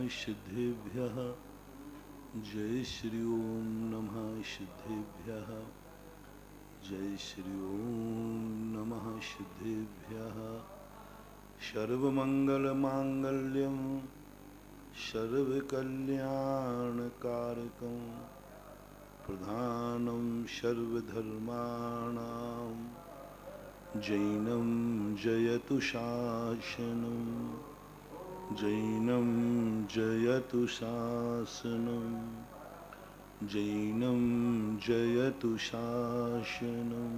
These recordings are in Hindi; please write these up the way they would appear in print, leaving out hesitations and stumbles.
सिद्धेभ्यः जय श्री ओम नमः सिद्धेभ्यः जय श्री ओम नमः सिद्धेभ्यः सर्वमंगलमांगल्यं सर्वकल्याणकारकं प्रधानं सर्वधर्माणां जैनं जयतु शासनं जैनं जयतु शासनं जैनं जयतु शासनं।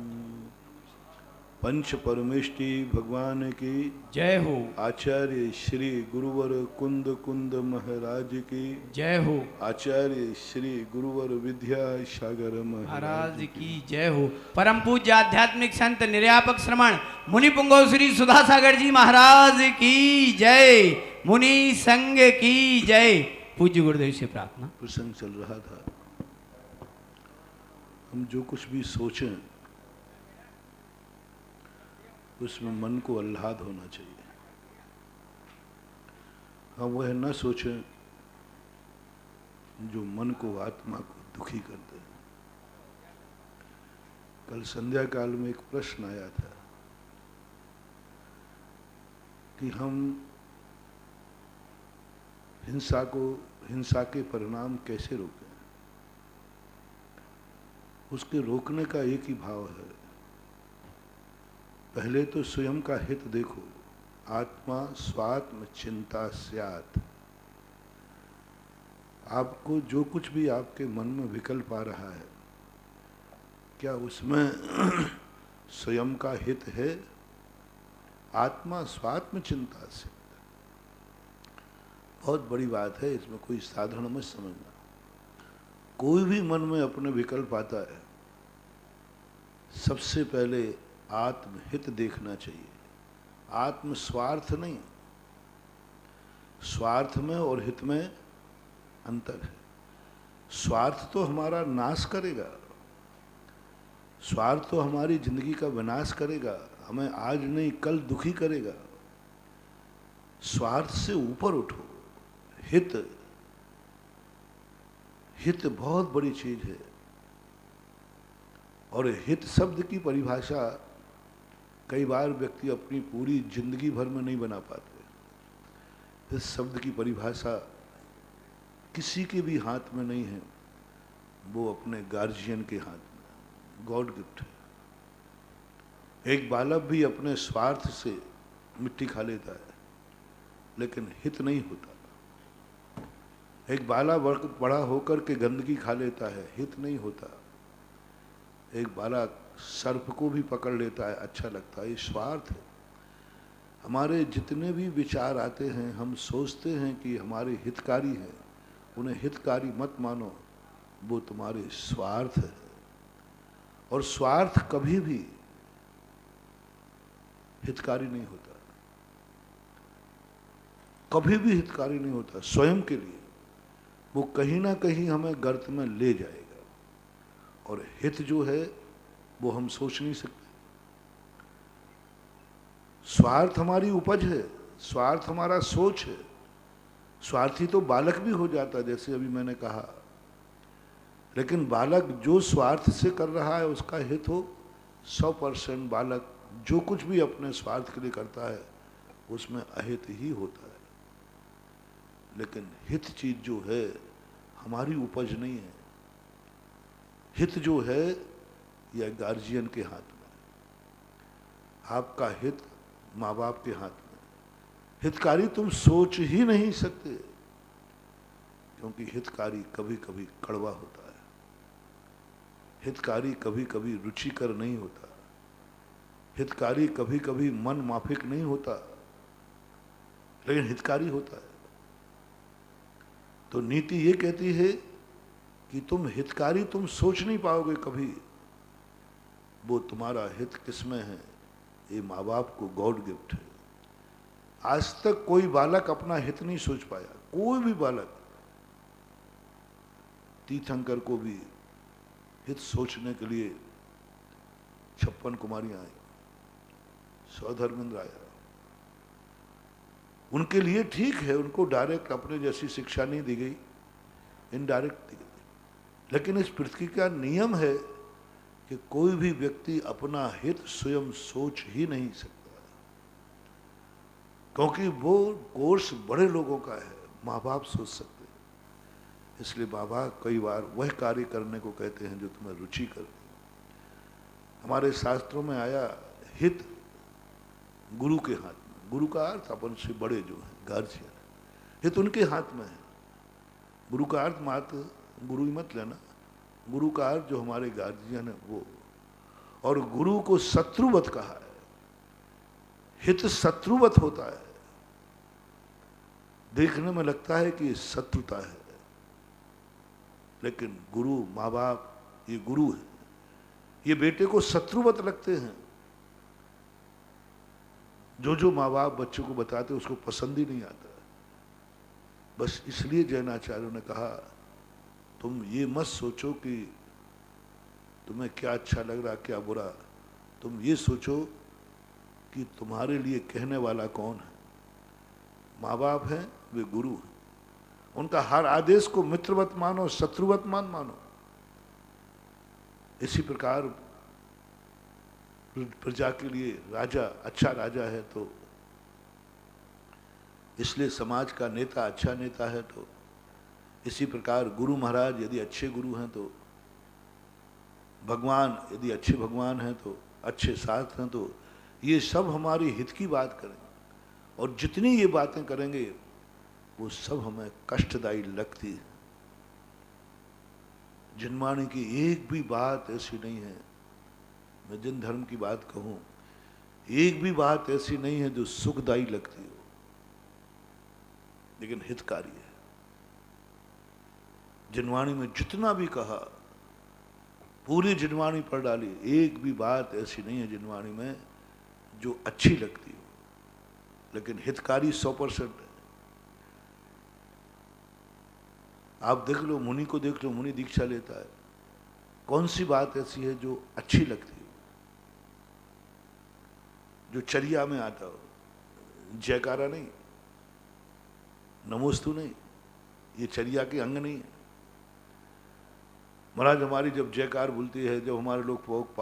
पंच परमेष्टि भगवान की जय हो। आचार्य श्री गुरुवर कुंद कुंद महाराज की जय हो। आचार्य श्री गुरुवर विद्यासागर महाराज की जय हो। परम पूज्य आध्यात्मिक संत निर्यापक श्रमण मुनि पुंगव श्री सुधासागर जी महाराज की जय। मुनि संघ की जय। पूज्य गुरुदेव से प्रार्थना। प्रसंग चल रहा था, हम जो कुछ भी सोचें उसमें मन को आह्लाद होना चाहिए। हम वह न सोचें जो मन को आत्मा को दुखी कर दे। कल संध्या काल में एक प्रश्न आया था कि हम हिंसा के परिणाम कैसे रोकें। उसके रोकने का एक ही भाव है, पहले तो स्वयं का हित देखो। आत्मा स्वात्म चिंता स्यात्। आपको जो कुछ भी आपके मन में विकल्प आ रहा है, क्या उसमें स्वयं का हित है? आत्मा स्वात्म चिंता से बहुत बड़ी बात है, इसमें कोई साधारण मत समझना। कोई भी मन में अपने विकल्प आता है, सबसे पहले आत्महित देखना चाहिए, आत्म स्वार्थ नहीं। स्वार्थ में और हित में अंतर है। स्वार्थ तो हमारा नाश करेगा, स्वार्थ तो हमारी जिंदगी का विनाश करेगा, हमें आज नहीं कल दुखी करेगा। स्वार्थ से ऊपर उठो। हित, हित बहुत बड़ी चीज है। और हित शब्द की परिभाषा कई बार व्यक्ति अपनी पूरी जिंदगी भर में नहीं बना पाते। इस शब्द की परिभाषा किसी के भी हाथ में नहीं है, वो अपने गार्जियन के हाथ में, गॉड गिफ्ट है। एक बालक भी अपने स्वार्थ से मिट्टी खा लेता है, लेकिन हित नहीं होता। एक बालक बड़ा होकर के गंदगी खा लेता है, हित नहीं होता। एक बालक सर्प को भी पकड़ लेता है, अच्छा लगता है, ये स्वार्थ है। हमारे जितने भी विचार आते हैं, हम सोचते हैं कि हमारे हितकारी हैं, उन्हें हितकारी मत मानो, वो तुम्हारे स्वार्थ है। और स्वार्थ कभी भी हितकारी नहीं होता, कभी भी हितकारी नहीं होता स्वयं के लिए। वो कहीं ना कहीं हमें गर्त में ले जाएगा। और हित जो है वो हम सोच नहीं सकते। स्वार्थ हमारी उपज है, स्वार्थ हमारा सोच है। स्वार्थी तो बालक भी हो जाता है, जैसे अभी मैंने कहा। लेकिन बालक जो स्वार्थ से कर रहा है उसका हित हो, 100% बालक जो कुछ भी अपने स्वार्थ के लिए करता है उसमें अहित ही होता है। लेकिन हित चीज जो है हमारी उपज नहीं है। हित जो है यह गार्जियन के हाथ में। आपका हित माँ बाप के हाथ में। हितकारी तुम सोच ही नहीं सकते, क्योंकि हितकारी कभी कभी कड़वा होता है, हितकारी कभी कभी रुचिकर नहीं होता, हितकारी कभी कभी मन माफिक नहीं होता, लेकिन हितकारी होता है। तो नीति ये कहती है कि तुम हितकारी तुम सोच नहीं पाओगे कभी। वो तुम्हारा हित किसमें है? ये माँ बाप को गॉड गिफ्ट है। आज तक कोई बालक अपना हित नहीं सोच पाया, कोई भी बालक। तीर्थंकर को भी हित सोचने के लिए 56 कुमारियां आई, सौधर्मेंद्र आया, उनके लिए ठीक है, उनको डायरेक्ट अपने जैसी शिक्षा नहीं दी गई, इनडायरेक्ट दी गई। लेकिन इस पृथ्वी का नियम है कि कोई भी व्यक्ति अपना हित स्वयं सोच ही नहीं सकता, क्योंकि वो कोर्स बड़े लोगों का है, माँ बाप सोच सकते हैं। इसलिए माँ बाप कई बार वह कार्य करने को कहते हैं जो तुम्हें रुचि करती। हमारे शास्त्रों में आया हित गुरु के हाथ में। गुरु का अर्थ अपन से बड़े जो है गार्जियन, हित उनके हाथ में है। गुरु का अर्थ मात्र गुरु ही मत लेना, गुरु का अर्थ जो हमारे गार्जियन है वो। और गुरु को शत्रुवत कहा है, हित शत्रुवत होता है। देखने में लगता है कि शत्रुता है, लेकिन गुरु माँ बाप ये गुरु है, ये बेटे को शत्रुवत लगते हैं। जो माँ बाप बच्चों को बताते उसको पसंद ही नहीं आता। बस इसलिए जैनाचार्यों ने कहा तुम ये मत सोचो कि तुम्हें क्या अच्छा लग रहा क्या बुरा, तुम ये सोचो कि तुम्हारे लिए कहने वाला कौन है। माँ बाप हैं, वे गुरु हैं, उनका हर आदेश को मित्रवत मानो, शत्रुवत मानो। इसी प्रकार प्रजा के लिए राजा अच्छा राजा है तो इसलिए समाज का नेता अच्छा नेता है, तो इसी प्रकार गुरु महाराज यदि अच्छे गुरु हैं तो भगवान यदि अच्छे भगवान हैं तो अच्छे साथ हैं, तो ये सब हमारी हित की बात करेंगे। और जितनी ये बातें करेंगे वो सब हमें कष्टदायी लगती है। जिनवाणी की एक भी बात ऐसी नहीं है, मैं जिन धर्म की बात कहूं, एक भी बात ऐसी नहीं है जो सुखदायी लगती हो, लेकिन हितकारी है। जिनवाणी में जितना भी कहा, पूरी जिनवाणी पढ़ डाली, एक भी बात ऐसी नहीं है जिनवाणी में जो अच्छी लगती हो, लेकिन हितकारी 100% है। आप देख लो, मुनि को देख लो, मुनि दीक्षा लेता है, कौन सी बात ऐसी है जो अच्छी लगती हो, जो चर्या में आता हो। जयकारा नहीं, नमोस्तु नहीं, ये चर्या के अंग नहीं है। महाराज हमारी जब जयकार बोलती है, जब हमारे लोग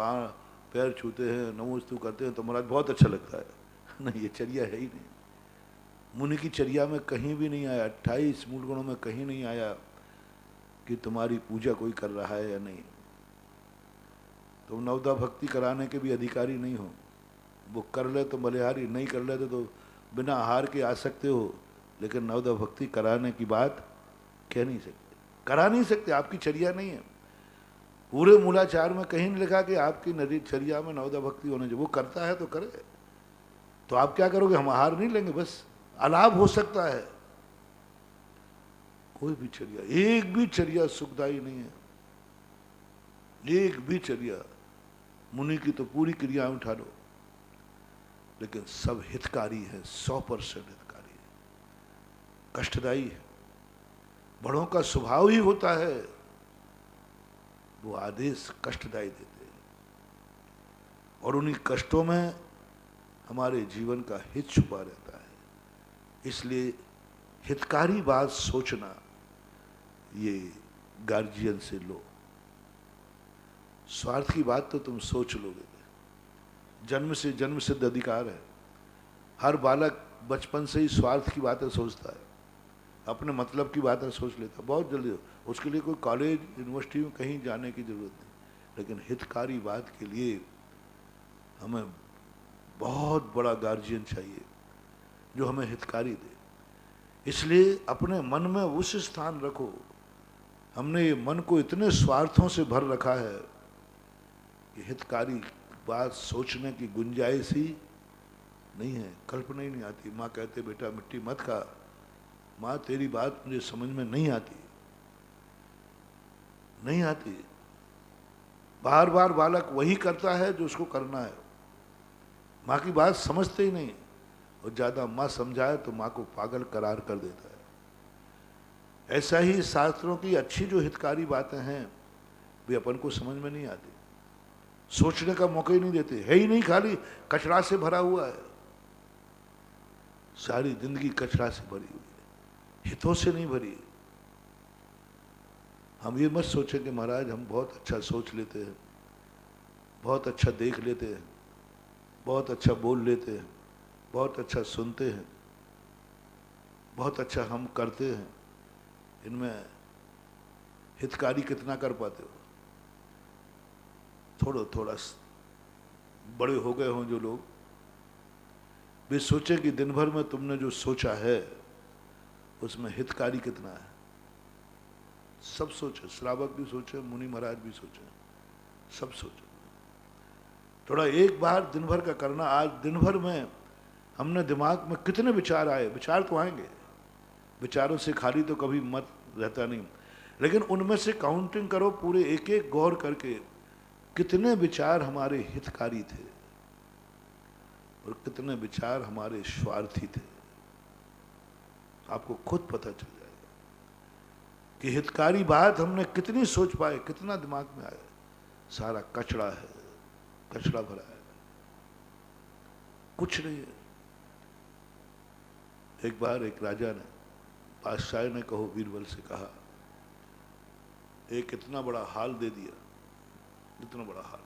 पैर छूते हैं, नमोस्तु करते हैं, तो महाराज बहुत अच्छा लगता है। नहीं, ये चर्या है ही नहीं। मुनि की चर्या में कहीं भी नहीं आया, 28 मूल गुणों में कहीं नहीं आया कि तुम्हारी पूजा कोई कर रहा है या नहीं। तुम नवदा भक्ति कराने के भी अधिकारी नहीं हो। वो कर ले तो बलिहारी, नहीं कर ले तो बिना आहार के आ सकते हो, लेकिन नवदा भक्ति कराने की बात कह नहीं सकते, करा नहीं सकते, आपकी चर्या नहीं है। पूरे मूलाचार में कहीं नहीं लिखा कि आपकी नदी चर्या में नवदा भक्ति होने चाहिए। वो करता है तो करे, तो आप क्या करोगे? हम आहार नहीं लेंगे, बस अलाभ हो सकता है। कोई भी चर्या, एक भी चर्या सुखदायी नहीं है, एक भी चर्या। मुनि की तो पूरी क्रियाएं उठा लो, लेकिन सब हितकारी है, 100% हितकारी है, कष्टदायी है। बड़ों का स्वभाव ही होता है, वो आदेश कष्टदायी देते हैं, और उन्हीं कष्टों में हमारे जीवन का हित छुपा रहता है। इसलिए हितकारी बात सोचना, ये गार्जियन से लो। स्वार्थ की बात तो तुम सोच लोगे, जन्म से जन्म सिद्ध अधिकार है। हर बालक बचपन से ही स्वार्थ की बातें सोचता है, अपने मतलब की बातें सोच लेता बहुत जल्दी। उसके लिए कोई कॉलेज यूनिवर्सिटी में कहीं जाने की जरूरत नहीं, लेकिन हितकारी बात के लिए हमें बहुत बड़ा गार्जियन चाहिए जो हमें हितकारी दे। इसलिए अपने मन में उस स्थान रखो। हमने ये मन को इतने स्वार्थों से भर रखा है कि हितकारी बात सोचने की गुंजाइश ही नहीं है, कल्पना ही नहीं आती। माँ कहते बेटा मिट्टी मत खा, माँ तेरी बात मुझे समझ में नहीं आती, नहीं आती। बार बार बालक वही करता है जो उसको करना है, माँ की बात समझते ही नहीं, और ज़्यादा माँ समझाए तो माँ को पागल करार कर देता है। ऐसा ही शास्त्रों की अच्छी जो हितकारी बातें हैं वे अपन को समझ में नहीं आती, सोचने का मौका ही नहीं देते, है ही नहीं, खाली कचरा से भरा हुआ है। सारी जिंदगी कचरा से भरी हुई है, हितों से नहीं भरी। हम ये मत सोचें कि महाराज हम बहुत अच्छा सोच लेते हैं, बहुत अच्छा देख लेते हैं, बहुत अच्छा बोल लेते हैं, बहुत अच्छा सुनते हैं, बहुत अच्छा हम करते हैं, इनमें हितकारी कितना कर पाते हो? थोड़ा थोड़ा बड़े हो गए हों जो लोग, वे सोचे कि दिन भर में तुमने जो सोचा है उसमें हितकारी कितना है। सब सोचे, श्रावक भी सोचे, मुनि महाराज भी सोचे, सब सोचे। थोड़ा एक बार दिन भर का करना। आज दिन भर में हमने दिमाग में कितने विचार आए, विचार तो आएंगे, विचारों से खाली तो कभी मत रहता नहीं, लेकिन उनमें से काउंटिंग करो पूरे एक एक गौर करके, कितने विचार हमारे हितकारी थे और कितने विचार हमारे स्वार्थी थे। आपको खुद पता चल जाएगा कि हितकारी बात हमने कितनी सोच पाए, कितना दिमाग में आया। सारा कचरा है, कचरा भरा है, कुछ नहीं है। एक बार एक राजा ने, बादशाह ने कहो बीरबल से कहा, एक इतना बड़ा हाल दे दिया, इतना बड़ा हाल,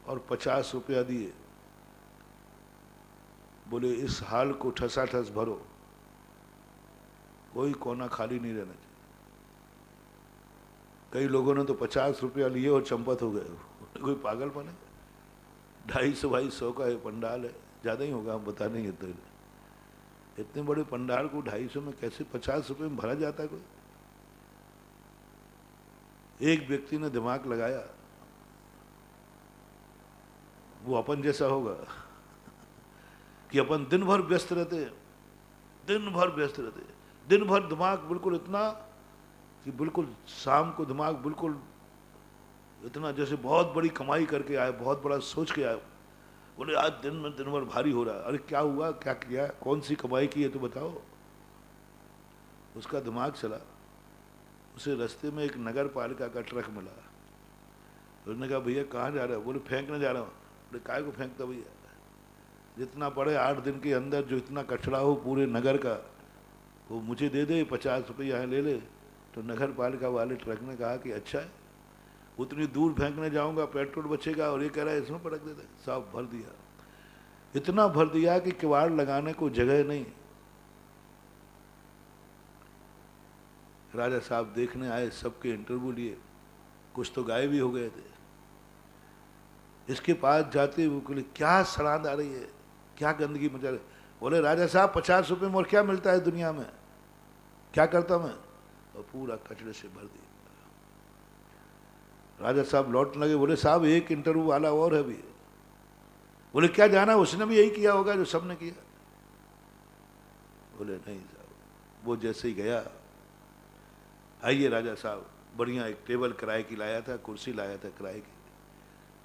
और 50 रुपया दिए। बोले इस हाल को ठसाठस भरो, कोई कोना खाली नहीं रहना चाहिए। कई लोगों ने तो 50 रुपया लिए और चंपत हो गए। कोई पागलपन है? 250-250 का पंडाल है, ज़्यादा ही होगा, हम बता नहीं है। तो इतने बड़े पंडाल को 250 में कैसे 50 रुपये में भरा जाता है? कोई एक व्यक्ति ने दिमाग लगाया, वो अपन जैसा होगा कि अपन दिन भर व्यस्त रहते, दिन भर व्यस्त रहते, दिन भर दिमाग बिल्कुल इतना कि बिल्कुल शाम को दिमाग बिल्कुल इतना जैसे बहुत बड़ी कमाई करके आए, बहुत बड़ा सोच के आए। बोले आज दिन भर भारी हो रहा है। अरे क्या हुआ, क्या किया, कौन सी कमाई की है तो बताओ। उसका दिमाग चला, उसे रास्ते में एक नगर पालिका का ट्रक मिला। उसने कहा भैया कहाँ जा रहा है? बोले फेंकने जा रहा हूँ। बोले काय को फेंकता भैया? जितना पड़े 8 दिन के अंदर जो इतना कचरा हो पूरे नगर का, वो मुझे दे दे, 50 रुपये यहाँ ले ले। तो नगर पालिका वाले ट्रक ने कहा कि अच्छा है, उतनी दूर फेंकने जाऊंगा, पेट्रोल बचेगा, और ये कह रहा है इसमें पटक देते। सब भर दिया, इतना भर दिया कि किवाड़ लगाने को जगह नहीं। राजा साहब देखने आए, सबके इंटरव्यू लिए, कुछ तो गायब भी हो गए थे। इसके पास जाते हुए बोले क्या सड़ांद आ रही है, क्या गंदगी मचा रही। बोले राजा साहब 50 रुपये में और क्या मिलता है दुनिया में, क्या करता मैं? और पूरा कचरे से भर दिया। राजा साहब लौटने लगे, बोले साहब एक इंटरव्यू वाला और है भी। बोले क्या जाना, उसने भी यही किया होगा जो सबने किया? बोले नहीं साहब। वो जैसे ही गया, आइए राजा साहब, बढ़िया एक टेबल किराए की लाया था, कुर्सी लाया था किराए की,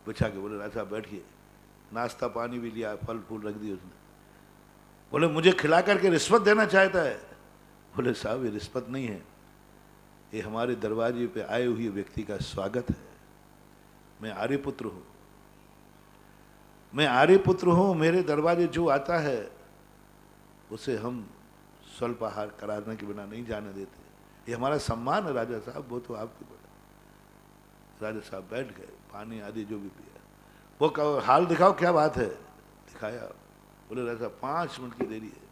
बिछा के बोले राजा साहब बैठिए। नाश्ता पानी भी लिया, फल फूल रख दिए उसने। बोले मुझे खिला करके रिश्वत देना चाहता है। बोले साहब ये रिश्वत नहीं है, ये हमारे दरवाजे पे आए हुए व्यक्ति का स्वागत है। मैं आर्यपुत्र हूँ, मैं आर्यपुत्र हूँ, मेरे दरवाजे जो आता है उसे हम स्वल्पाहार कराने के बिना नहीं जाने देते। ये हमारा सम्मान है राजा साहब, वो तो आपके पता। राजा साहब बैठ गए, पानी आदि जो भी पिया। वो कहो हाल दिखाओ क्या बात है, दिखाया। बोले राजा साहब 5 मिनट की देरी है।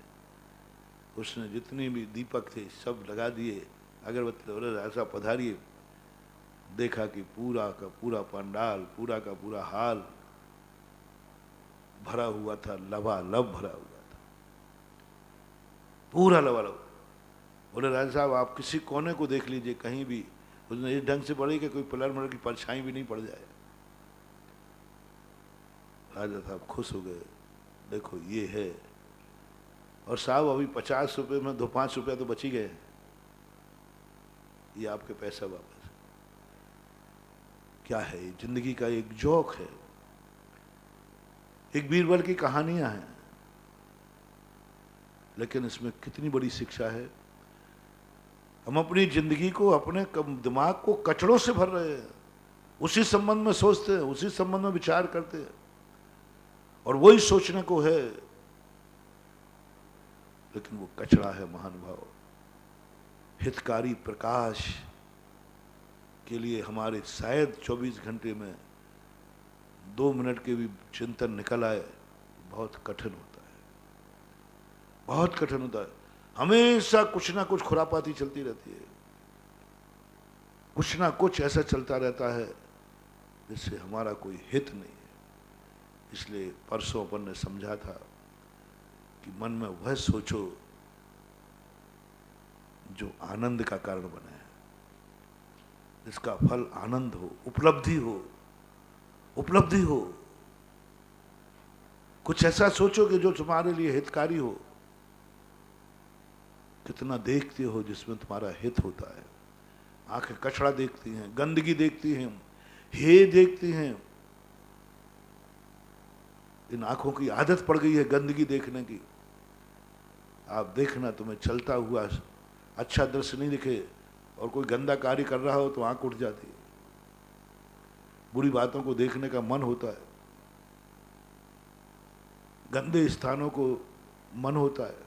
उसने जितने भी दीपक थे सब लगा दिए, अगरबत्ती। बोले राजा साहब पधारिए। देखा कि पूरा का पूरा पंडाल, पूरा का पूरा हाल भरा हुआ था, लबालब भरा हुआ था, पूरा लबालब। बोले राजा साहब आप किसी कोने को देख लीजिए, कहीं भी उसने इस ढंग से पड़ी कि कोई पिलर मिलर की परछाई भी नहीं पड़ जाए। राजा साहब खुश हो गए, देखो ये है। और साहब अभी 50 रुपये में 5 रुपया तो बच ही गए, ये आपके पैसा वापस। क्या है ये? जिंदगी का एक जोक है, एक बीरबल की कहानियां हैं, लेकिन इसमें कितनी बड़ी शिक्षा है। हम अपनी जिंदगी को, अपने दिमाग को कचड़ों से भर रहे हैं, उसी संबंध में सोचते हैं, उसी संबंध में विचार करते हैं, और वही सोचने को है, लेकिन वो कचरा है महानुभाव। हितकारी प्रकाश के लिए हमारे शायद 24 घंटे में 2 मिनट के भी चिंतन निकल आए, बहुत कठिन होता है, बहुत कठिन होता है। हमेशा कुछ ना कुछ खुरापाती चलती रहती है, कुछ ना कुछ ऐसा चलता रहता है जिससे हमारा कोई हित नहीं है। इसलिए परसों अपन ने समझा था कि मन में वह सोचो जो आनंद का कारण बने, जिसका फल आनंद हो, उपलब्धि हो, उपलब्धि हो। कुछ ऐसा सोचो कि जो तुम्हारे लिए हितकारी हो। कितना देखते हो जिसमें तुम्हारा हित होता है। आंखें कचरा देखती हैं, गंदगी देखती हैं, हे देखती हैं। इन आंखों की आदत पड़ गई है गंदगी देखने की। आप देखना, तुम्हें चलता हुआ अच्छा दृश्य नहीं दिखे और कोई गंदा कार्य कर रहा हो तो आंख उठ जाती है। बुरी बातों को देखने का मन होता है, गंदे स्थानों को मन होता है।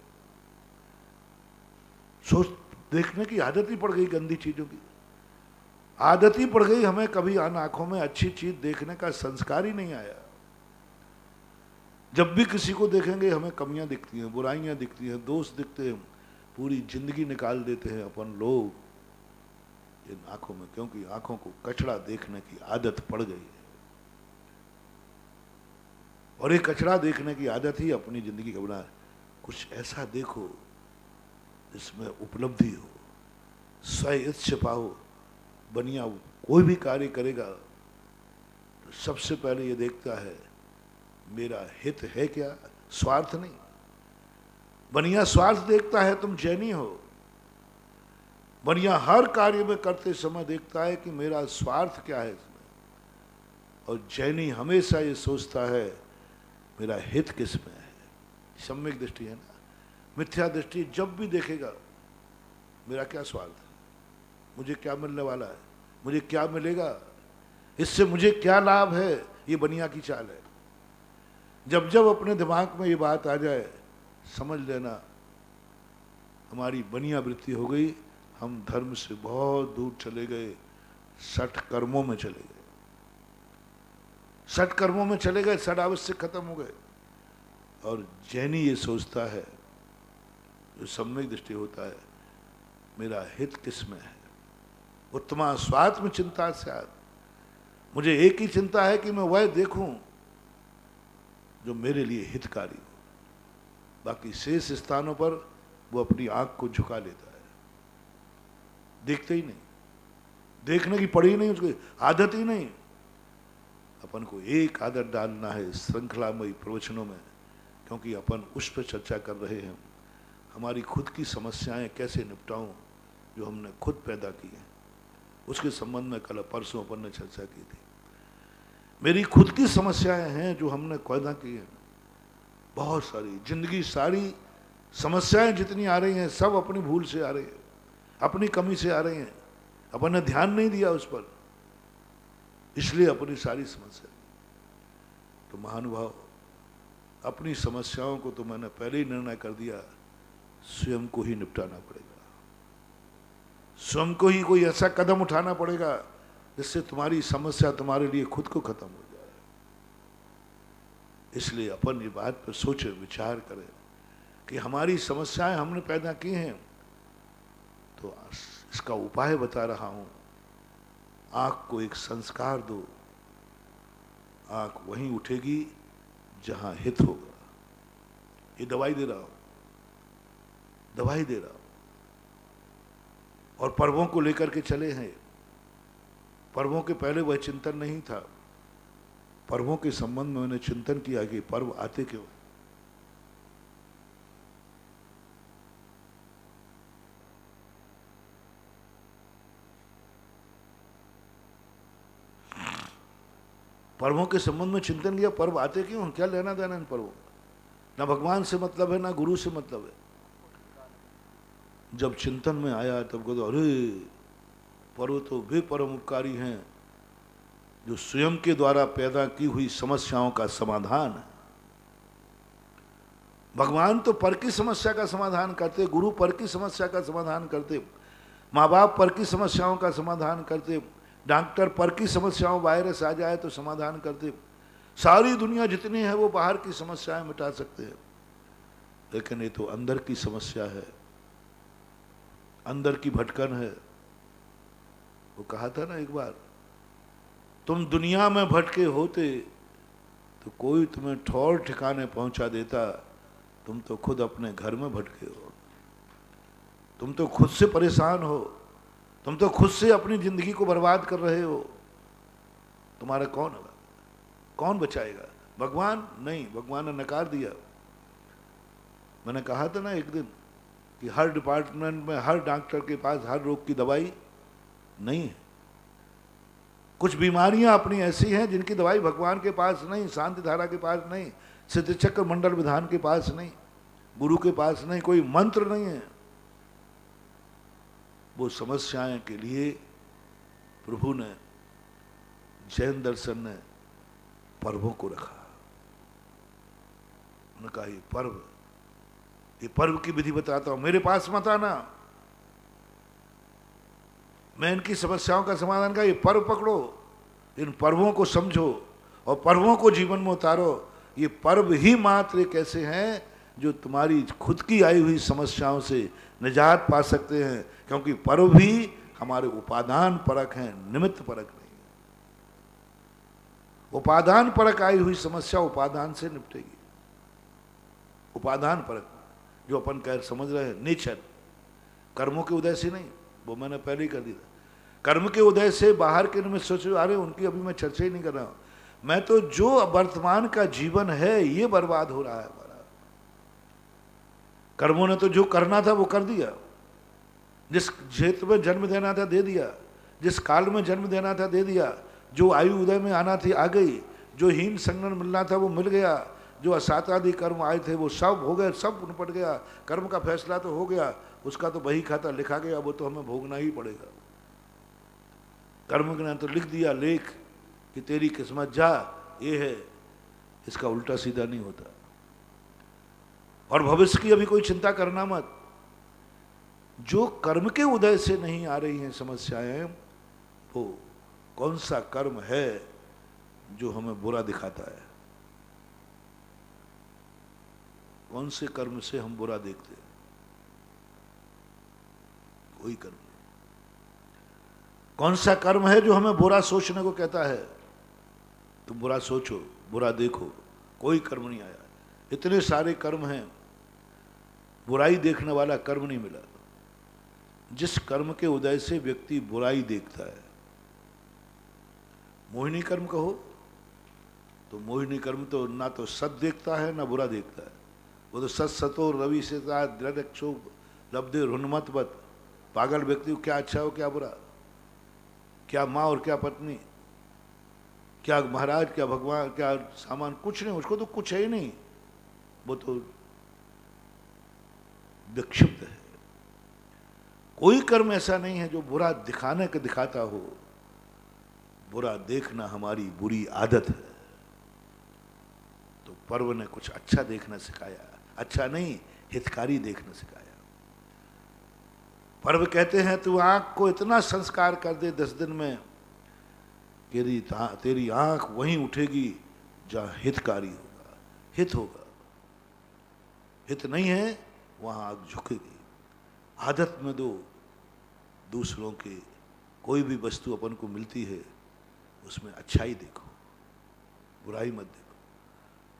सोच देखने की आदत ही पड़ गई, गंदी चीजों की आदत ही पड़ गई। हमें कभी आन आंखों में अच्छी चीज देखने का संस्कार ही नहीं आया। जब भी किसी को देखेंगे हमें कमियां दिखती हैं, बुराइयां दिखती हैं, दोष दिखते हैं, पूरी जिंदगी निकाल देते हैं अपन लोग इन आंखों में, क्योंकि आंखों को कचरा देखने की आदत पड़ गई है। और ये कचरा देखने की आदत ही अपनी जिंदगी का बना है। कुछ ऐसा देखो जिसमें उपलब्धि हो, स्वइच्छ पाओ। बनिया कोई भी कार्य करेगा तो सबसे पहले ये देखता है मेरा हित है क्या, स्वार्थ नहीं। बनिया स्वार्थ देखता है, तुम जैनी हो। बनिया हर कार्य में करते समय देखता है कि मेरा स्वार्थ क्या है इसमें। और जैनी हमेशा ये सोचता है मेरा हित किस में है। सम्यक दृष्टि है ना। मिथ्या दृष्टि जब भी देखेगा मेरा क्या स्वार्थ है, मुझे क्या मिलने वाला है, मुझे क्या मिलेगा, इससे मुझे क्या लाभ है, ये बनिया की चाल है। जब जब अपने दिमाग में ये बात आ जाए समझ लेना हमारी बनिया वृत्ति हो गई। हम धर्म से बहुत दूर चले गए, सठ कर्मों में चले गए, सठ कर्मों में चले गए, सठ आवश्यक खत्म हो गए। और जैनी ये सोचता है, जो सम्यक दृष्टि होता है, मेरा हित किस में है। उत्तमा स्वात्म चिंता स्यात्। मुझे एक ही चिंता है कि मैं वह देखूं जो मेरे लिए हितकारी हो। बाकी शेष स्थानों पर वो अपनी आंख को झुका लेता है, देखते ही नहीं, देखने की पड़ी नहीं, उसकी आदत ही नहीं। अपन को एक आदत डालना है श्रृंखलामयी प्रवचनों में, क्योंकि अपन उस पर चर्चा कर रहे हैं हमारी खुद की समस्याएं कैसे निपटाऊं जो हमने खुद पैदा की हैं। उसके संबंध में कल परसों अपन ने चर्चा की थी। मेरी खुद की समस्याएं हैं जो हमने पैदा की हैं, बहुत सारी। जिंदगी सारी समस्याएं जितनी आ रही हैं सब अपनी भूल से आ रही है, अपनी कमी से आ रही हैं। अपन ने ध्यान नहीं दिया उस पर, इसलिए अपनी सारी समस्या। तो महानुभाव, अपनी समस्याओं को तो मैंने पहले ही निर्णय कर दिया, स्वयं को ही निपटाना पड़ेगा। स्वयं को ही कोई ऐसा कदम उठाना पड़ेगा जिससे तुम्हारी समस्या तुम्हारे लिए खुद को खत्म हो जाए। इसलिए अपन ये बात पर सोचे विचार करें कि हमारी समस्याएं हमने पैदा की हैं, तो इसका उपाय बता रहा हूं। आंख को एक संस्कार दो, आंख वहीं उठेगी जहां हित होगा। ये दवाई दे रहा हूं, दवाई दे रहा हूं। और पर्वों को लेकर के चले हैं। पर्वों के पहले वह चिंतन नहीं था। पर्वों के संबंध में मैंने चिंतन किया कि पर्व आते क्यों। पर्वों के संबंध में चिंतन किया, पर्व आते क्यों, क्या लेना देना इन पर्वों का। ना भगवान से मतलब है, ना गुरु से मतलब है। जब चिंतन में आया तब कहते अरे पर्व तो वे परम उपकारी हैं जो स्वयं के द्वारा पैदा की हुई समस्याओं का समाधान है। भगवान तो पर की समस्या का समाधान करते, गुरु पर की समस्या का समाधान करते, माँ बाप पर की समस्याओं का समाधान करते, डॉक्टर पर की समस्याओं, वायरस आ जाए तो समाधान करते, सारी दुनिया जितनी है वो बाहर की समस्याएं मिटा सकते हैं। लेकिन ये तो अंदर की समस्या है, अंदर की भटकन है। वो कहा था ना एक बार, तुम दुनिया में भटके होते तो कोई तुम्हें ठौर ठिकाने पहुंचा देता, तुम तो खुद अपने घर में भटके हो, तुम तो खुद से परेशान हो, तुम तो खुद से अपनी जिंदगी को बर्बाद कर रहे हो। तुम्हारा कौन होगा, कौन बचाएगा? भगवान नहीं, भगवान ने नकार दिया। मैंने कहा था ना एक दिन कि हर डिपार्टमेंट में, हर डॉक्टर के पास हर रोग की दवाई नहीं है। कुछ बीमारियां अपनी ऐसी हैं जिनकी दवाई भगवान के पास नहीं, शांति धारा के पास नहीं, सिद्ध चक्र मंडल विधान के पास नहीं, गुरु के पास नहीं, कोई मंत्र नहीं है। वो समस्याएं के लिए प्रभु ने, जैन दर्शन ने पर्वों को रखा। उन्होंने कहा ये पर्व की विधि बताता हूं, मेरे पास मत आना, मैं इनकी समस्याओं का समाधान का, ये पर्व पकड़ो, इन पर्वों को समझो और पर्वों को जीवन में उतारो। ये पर्व ही मात्र एक ऐसे हैं जो तुम्हारी खुद की आई हुई समस्याओं से निजात पा सकते हैं, क्योंकि पर्व भी हमारे उपादान परक हैं, निमित्त परक नहीं है। उपादान परक आई हुई समस्या उपादान से निपटेगी। उपादान परक जो अपन कह समझ रहे हैं, नेचर, कर्मों के उदय से नहीं, वो मैंने पहले ही कर दिया। कर्म के उदय से बाहर के निमित्त सोचो, अरे उनकी अभी मैं चर्चा ही नहीं कर रहा हूं। मैं तो जो वर्तमान का जीवन है ये बर्बाद हो रहा है हमारा। कर्मों ने तो जो करना था वो कर दिया, जिस क्षेत्र में जन्म देना था दे दिया, जिस काल में जन्म देना था दे दिया, जो आयु उदय में आना थी आ गई, जो हीन संगन मिलना था वो मिल गया, जो असातादि कर्म आए थे वो सब हो गए, सब निपट गया। कर्म का फैसला तो हो गया, उसका तो बही खाता लिखा गया, वो तो हमें भोगना ही पड़ेगा। कर्म ने तो लिख दिया लेख कि तेरी किस्मत जा, ये है, इसका उल्टा सीधा नहीं होता। और भविष्य की अभी कोई चिंता करना मत। जो कर्म के उदय से नहीं आ रही हैं समस्याएं, वो कौन सा कर्म है जो हमें बुरा दिखाता है? कौन से कर्म से हम बुरा देखते हैं? कोई कर्म नहीं। कौन सा कर्म है जो हमें बुरा सोचने को कहता है? तुम बुरा सोचो, बुरा देखो, कोई कर्म नहीं आया। इतने सारे कर्म हैं, बुराई देखने वाला कर्म नहीं मिला। जिस कर्म के उदय से व्यक्ति बुराई देखता है, मोहिनी कर्म कहो तो मोहिनी कर्म तो ना तो सत देखता है ना बुरा देखता है। वो तो सत सतो रवि से दृढ़ लब्धे रुन्मतवत, पागल व्यक्ति को क्या अच्छा हो क्या बुरा, क्या माँ और क्या पत्नी, क्या महाराज, क्या भगवान, क्या सामान, कुछ नहीं, उसको तो कुछ है ही नहीं, वो तो विक्षिप्त है। कोई कर्म ऐसा नहीं है जो बुरा दिखाने के दिखाता हो। बुरा देखना हमारी बुरी आदत है। तो पर्व ने कुछ अच्छा देखना सिखाया, अच्छा नहीं हितकारी देखना सिखाया। पर्व कहते हैं तू आंख को इतना संस्कार कर दे 10 दिन में, तेरी आंख वहीं उठेगी जहां हितकारी होगा, हित होगा। हित नहीं है वहां आंख झुकेगी। आदत में दो, दूसरों के कोई भी वस्तु अपन को मिलती है उसमें अच्छाई देखो, बुराई मत देखो।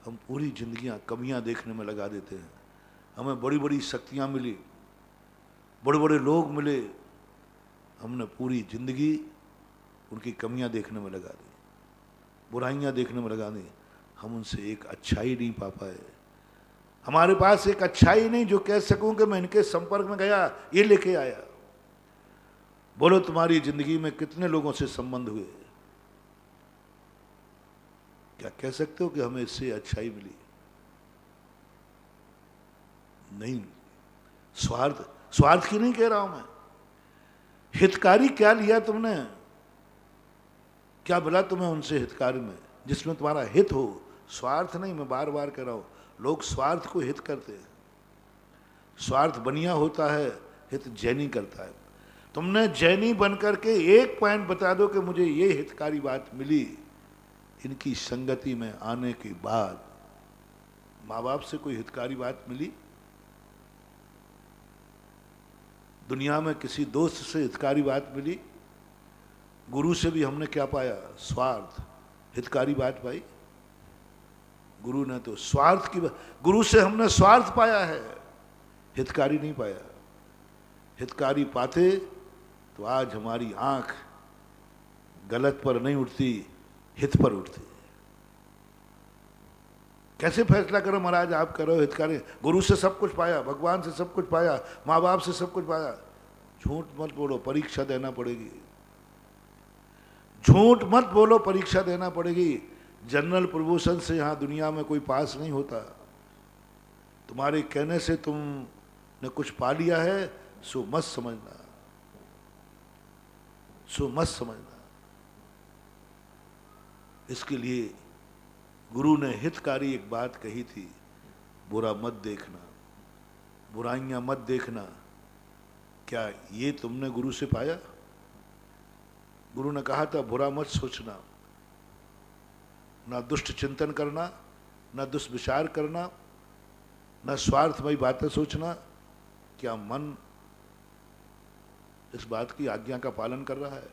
हम पूरी जिंदगियां कमियां देखने में लगा देते हैं। हमें बड़ी बड़ी शक्तियां मिली, बड़े बड़े लोग मिले, हमने पूरी जिंदगी उनकी कमियां देखने में लगा दी, बुराइयां देखने में लगा दी। हम उनसे एक अच्छाई नहीं पा पाए। हमारे पास एक अच्छाई नहीं जो कह सकूं कि मैं इनके संपर्क में गया, ये लेके आया। बोलो तुम्हारी जिंदगी में कितने लोगों से संबंध हुए? क्या कह सकते हो कि हमें इससे अच्छाई मिली? नहीं। स्वार्थ की नहीं कह रहा हूं मैं। हितकारी क्या लिया तुमने? क्या बोला तुम्हें उनसे हितकारी में? जिसमें तुम्हारा हित हो, स्वार्थ नहीं। मैं बार बार कह रहा हूं, लोग स्वार्थ को हित करते हैं। स्वार्थ बनिया होता है, हित जैनी करता है। तुमने जैनी बन करके एक पॉइंट बता दो कि मुझे ये हितकारी बात मिली इनकी संगति में आने के बाद। माँ बाप से कोई हितकारी बात मिली? दुनिया में किसी दोस्त से हितकारी बात मिली? गुरु से भी हमने क्या पाया? स्वार्थ। हितकारी बात पाई? गुरु ने तो स्वार्थ की गुरु से हमने स्वार्थ पाया है, हितकारी नहीं पाया। हितकारी पाते तो आज हमारी आंख गलत पर नहीं उठती, हित पर उठती। कैसे फैसला करो महाराज? आप करो हितकारी, गुरु से सब कुछ पाया, भगवान से सब कुछ पाया, माँ बाप से सब कुछ पाया। झूठ मत बोलो, परीक्षा देना पड़ेगी। झूठ मत बोलो, परीक्षा देना पड़ेगी। जनरल प्रमोशन से यहां दुनिया में कोई पास नहीं होता। तुम्हारे कहने से तुमने कुछ पा लिया है सो मत समझना, सो मत समझना। इसके लिए गुरु ने हितकारी एक बात कही थी, बुरा मत देखना, बुराइयां मत देखना। क्या ये तुमने गुरु से पाया? गुरु ने कहा था बुरा मत सोचना, ना दुष्ट चिंतन करना, ना दुष्विचार करना, ना स्वार्थमयी बातें सोचना। क्या मन इस बात की आज्ञा का पालन कर रहा है?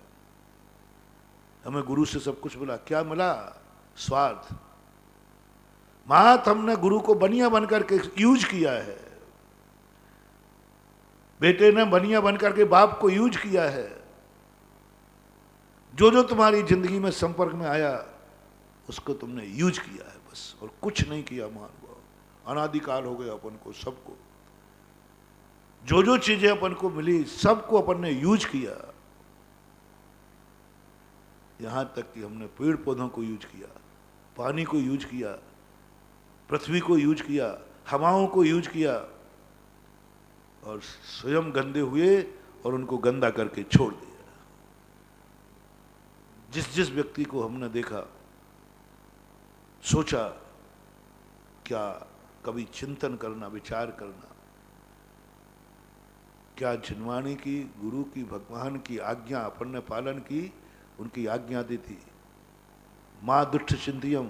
हमें गुरु से सब कुछ मिला, क्या मिला? स्वार्थ। मात हमने गुरु को बनिया बनकर के यूज किया है, बेटे ने बनिया बनकर के बाप को यूज किया है। जो जो तुम्हारी जिंदगी में संपर्क में आया उसको तुमने यूज किया है बस, और कुछ नहीं किया। महानुभाव, अनादिकाल हो गया अपन को सबको। जो जो चीजें अपन को मिली सबको अपन ने यूज किया। यहां तक कि हमने पेड़ पौधों को यूज किया, पानी को यूज किया, पृथ्वी को यूज किया, हवाओं को यूज किया, और स्वयं गंदे हुए और उनको गंदा करके छोड़ दिया। जिस जिस व्यक्ति को हमने देखा, सोचा, क्या कभी चिंतन करना, विचार करना? क्या जिनवाणी की, गुरु की, भगवान की आज्ञा अपन ने पालन की? उनकी आज्ञा दी थी, माँ दुष्ट चिंतियम,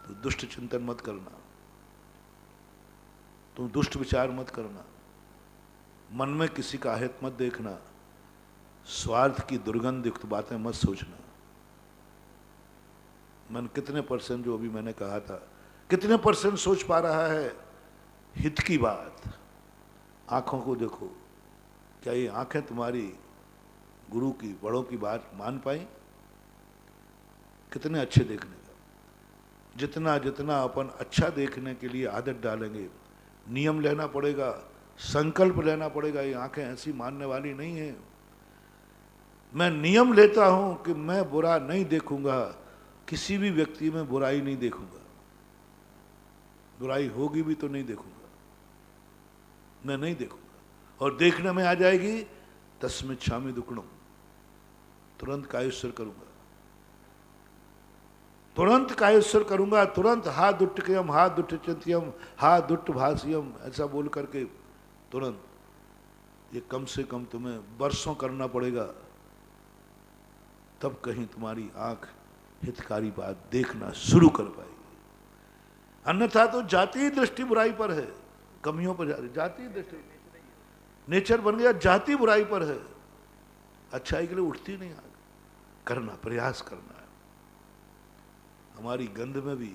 तो दुष्ट चिंतन मत करना, तुम दुष्ट विचार मत करना, मन में किसी का हित मत देखना, स्वार्थ की दुर्गंध युक्त बातें मत सोचना। मन कितने परसेंट, जो अभी मैंने कहा था, कितने परसेंट सोच पा रहा है हित की बात? आंखों को देखो, क्या ये आंखें तुम्हारी गुरु की, बड़ों की बात मान पाई? कितने अच्छे देखने का। जितना जितना अपन अच्छा देखने के लिए आदत डालेंगे, नियम लेना पड़ेगा, संकल्प लेना पड़ेगा। ये आंखें ऐसी मानने वाली नहीं है। मैं नियम लेता हूं कि मैं बुरा नहीं देखूंगा, किसी भी व्यक्ति में बुराई नहीं देखूंगा, बुराई होगी भी तो नहीं देखूंगा, मैं नहीं देखूंगा। और देखने में आ जाएगी तस्मिच्छामि दुक्कड़म, तुरंत कायेश्वर करूंगा, तुरंत कायेश्वर करूंगा, तुरंत हा दुट्टकयम, हा दुट्ट चिंत्यम, हा दुट्ट भाष्यम, ऐसा बोल करके तुरंत। ये कम से कम तुम्हें वर्षों करना पड़ेगा, तब कहीं तुम्हारी आंख हितकारी बात देखना शुरू कर पाएगी। अन्यथा तो जाति दृष्टि बुराई पर है, कमियों पर जा रही। जाति दृष्टि नेचर बन गया, जाति बुराई पर है, अच्छाई के लिए उठती नहीं आगे। करना, प्रयास करना है। हमारी गंध में भी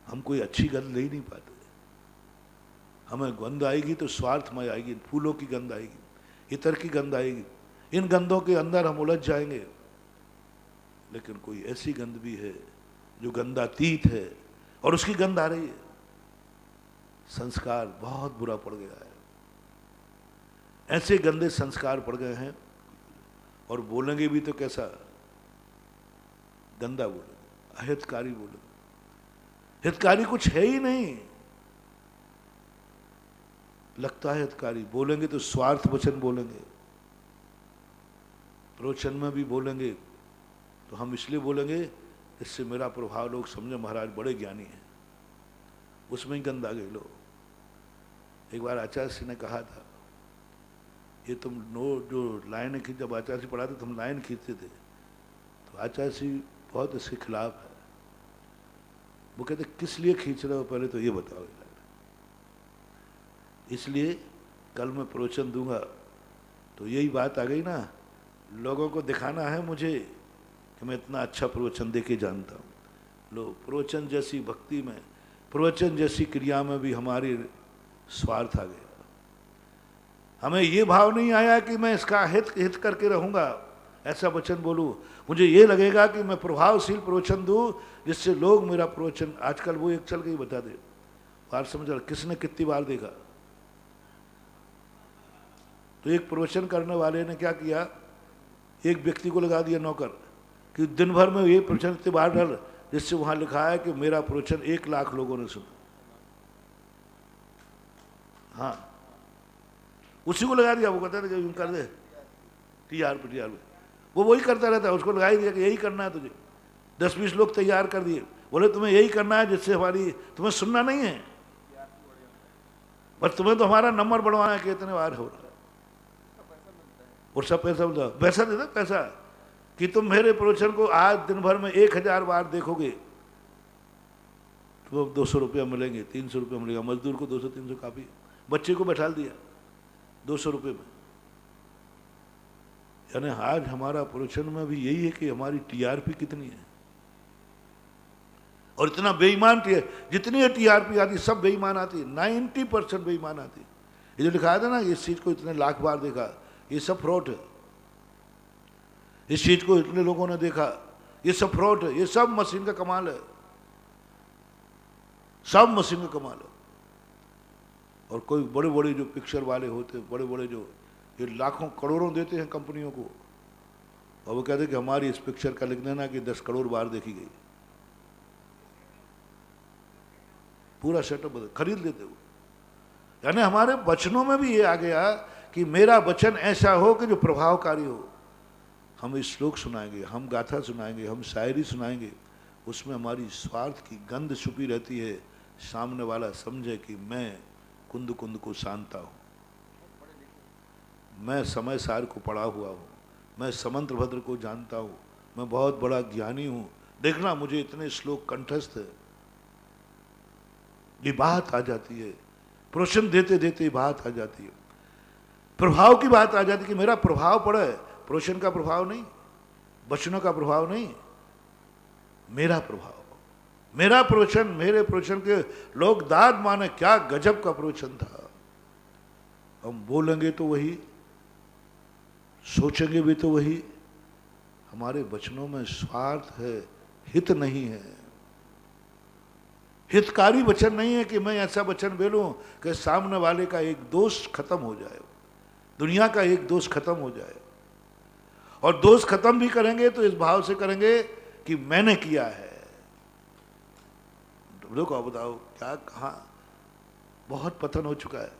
हम कोई अच्छी गंध ले ही नहीं पाते। हमें गंध आएगी तो स्वार्थमय आएगी, फूलों की गंध आएगी, इतर की गंध आएगी, इन गंधों के अंदर हम उलझ जाएंगे। लेकिन कोई ऐसी गंध भी है जो गंधातीत है, और उसकी गंध आ रही है। संस्कार बहुत बुरा पड़ गया है, ऐसे गंदे संस्कार पड़ गए हैं, और बोलेंगे भी तो कैसा गंदा बोलेंगे, अहितकारी बोलेंगे। हितकारी कुछ है ही नहीं, लगता है हितकारी। बोलेंगे तो स्वार्थ वचन बोलेंगे, प्रवचन में भी बोलेंगे तो हम इसलिए बोलेंगे इससे मेरा प्रभाव लोग समझे महाराज बड़े ज्ञानी हैं, उसमें ही गंद आ गए लोग। एक बार आचार्य जी ने कहा था, ये तुम जो लाइन खींच, जब आचार्य जी पढ़ाते तो हम लाइन खींचते थे, तो आचार्य जी बहुत इसके खिलाफ है। वो कहते किस लिए खींच रहे हो, पहले तो ये बताओ। इसलिए कल मैं प्रवचन दूंगा तो यही बात आ गई ना, लोगों को दिखाना है मुझे कि मैं इतना अच्छा प्रवचन दे के जानता हूँ। लो, प्रवचन जैसी भक्ति में, प्रवचन जैसी क्रिया में भी हमारी स्वार्थ आ गया। हमें ये भाव नहीं आया कि मैं इसका हित करके रहूँगा, ऐसा वचन बोलूँ। मुझे ये लगेगा कि मैं प्रभावशील प्रवचन दूँ जिससे लोग मेरा प्रवचन, आजकल वो एक चल के ही बता दे, बात समझ रहा, किसने कितनी बार देखा। तो एक प्रवचन करने वाले ने क्या किया, एक व्यक्ति को लगा दिया नौकर कि दिन भर में ये प्रवचन इतनी बार डाल, जिससे वहां लिखा है कि मेरा प्रवचन 1 लाख लोगों ने सुना। हाँ, उसी को लगा दिया। वो कहता है कि कर दे टीआरपी, वो वही करता रहता है, उसको लगा ही दिया कि यही करना है तुझे। 10-20 लोग तैयार कर दिए, बोले तुम्हें यही करना है जिससे हमारी, तुम्हें सुनना नहीं है, बस तुम्हें तो हमारा नंबर बढ़वाना है कि इतने बार हो रहा है, और सब पैसा वैसा देता पैसा कि तुम मेरे प्रवचन को आज दिन भर में 1000 बार देखोगे तो 200 रुपया मिलेंगे, 300 रुपया मिलेगा। मजदूर को 200-300 काफी, बच्चे को बैठा दिया 200 रुपये में। यानी आज हमारा प्रवचन में भी यही है कि हमारी टीआरपी कितनी है, और इतना बेईमान जितनी टीआरपी आती सब बेईमान आती, 90% बेईमान आती। ये जो लिखा था ना, इस चीज को इतने लाख बार देखा, ये सब फ्रॉड है। इस चीज को इतने लोगों ने देखा, ये सब फ्रॉड है, ये सब मशीन का कमाल है, सब मशीन का कमाल है। और कोई बड़े बड़े जो पिक्चर वाले होते, बड़े बड़े जो ये लाखों करोड़ों देते हैं कंपनियों को, और वो कहते हैं कि हमारी इस पिक्चर का लिख देना कि 10 करोड़ बार देखी गई, पूरा सेटअप खरीद लेते हो। यानी हमारे वचनों में भी ये आ गया कि मेरा वचन ऐसा हो कि जो प्रभावकारी हो। हम श्लोक सुनाएंगे, हम गाथा सुनाएंगे, हम शायरी सुनाएंगे, उसमें हमारी स्वार्थ की गंध छुपी रहती है। सामने वाला समझे कि मैं कुंद कुंद को शांता हूँ, मैं समय सार को पढ़ा हुआ हूँ, मैं समंत्र भद्र को जानता हूँ, मैं बहुत बड़ा ज्ञानी हूँ, देखना मुझे इतने श्लोक कंठस्थ है। ये बात आ जाती है, प्रवचन देते देते बात आ जाती है, प्रभाव की बात आ जाती है कि मेरा प्रभाव पड़े, प्रवचन का प्रभाव नहीं, वचनों का प्रभाव नहीं, मेरा प्रभाव, मेरा प्रवचन, मेरे प्रवचन के लोग दाद माने, क्या गजब का प्रवचन था। हम बोलेंगे तो वही, सोचेंगे भी तो वही, हमारे वचनों में स्वार्थ है, हित नहीं है, हितकारी वचन नहीं है कि मैं ऐसा वचन बोलूं कि सामने वाले का एक दोष खत्म हो जाए, दुनिया का एक दोष खत्म हो जाए। और दोष खत्म भी करेंगे तो इस भाव से करेंगे कि मैंने किया है। देखो बताओ क्या, कहाँ बहुत पतन हो चुका है।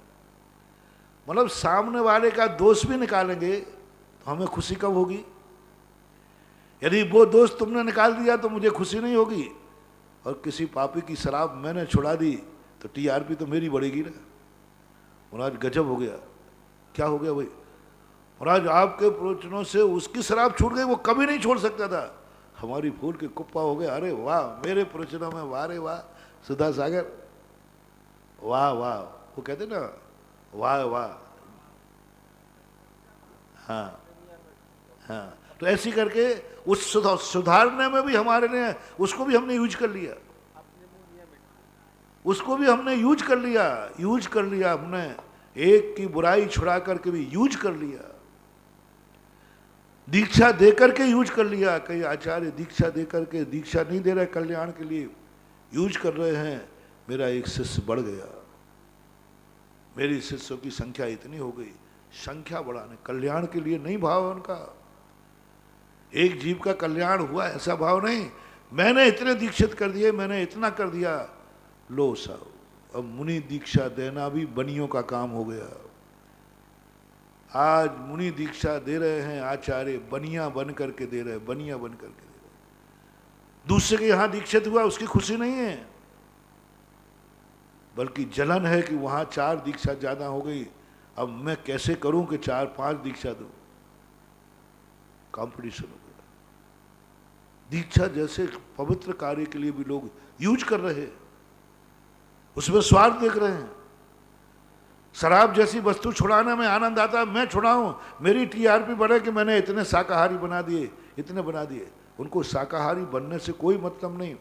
मतलब सामने वाले का दोष भी निकालेंगे तो हमें खुशी कब होगी? यदि वो दोष तुमने निकाल दिया तो मुझे खुशी नहीं होगी, और किसी पापी की शराब मैंने छुड़ा दी तो टीआरपी तो मेरी बढ़ेगी ना। महाराज गजब हो गया, क्या हो गया भाई? महाराज आपके प्रवचनों से उसकी शराब छूट गई, वो कभी नहीं छोड़ सकता था, हमारी फूल के कुप्पा हो गए। अरे वाह, मेरे प्रवचनों में वाह रे वाह, सुधा सागर वाह वाह, वो कहते ना वाह वाह। हाँ हाँ, तो ऐसी करके उस सुधारने में भी हमारे ने, उसको भी हमने यूज कर लिया, उसको भी हमने यूज कर लिया हमने, एक की बुराई छुड़ा करके भी यूज कर लिया, दीक्षा दे करके यूज कर लिया। कई आचार्य दीक्षा दे करके, दीक्षा नहीं दे रहे कल्याण के लिए, यूज कर रहे हैं। मेरा एक शिष्य बढ़ गया, मेरी शिष्यों की संख्या इतनी हो गई, संख्या बढ़ाने, कल्याण के लिए नहीं भाव उनका, एक जीव का कल्याण हुआ ऐसा भाव नहीं, मैंने इतने दीक्षित कर दिए, मैंने इतना कर दिया, लो साहब अब मुनि दीक्षा देना भी बनियों का काम हो गया। आज मुनि दीक्षा दे रहे हैं आचार्य, बनिया बन करके दे रहे हैं, बनिया बन करके दे रहे हैं। दूसरे के यहां दीक्षित हुआ उसकी खुशी नहीं है, बल्कि जलन है कि वहां 4 दीक्षा ज्यादा हो गई, अब मैं कैसे करूं कि 4-5 दीक्षा दूं। कंपटीशन हो गया। दीक्षा जैसे पवित्र कार्य के लिए भी लोग यूज कर रहे हैं, उसमें स्वार्थ देख रहे हैं। शराब जैसी वस्तु छुड़ाने में आनंद आता है, मैं छुड़ाऊं, मेरी टीआरपी बढ़े कि मैंने इतने शाकाहारी बना दिए, इतने बना दिए। उनको शाकाहारी बनने से कोई मतलब नहीं,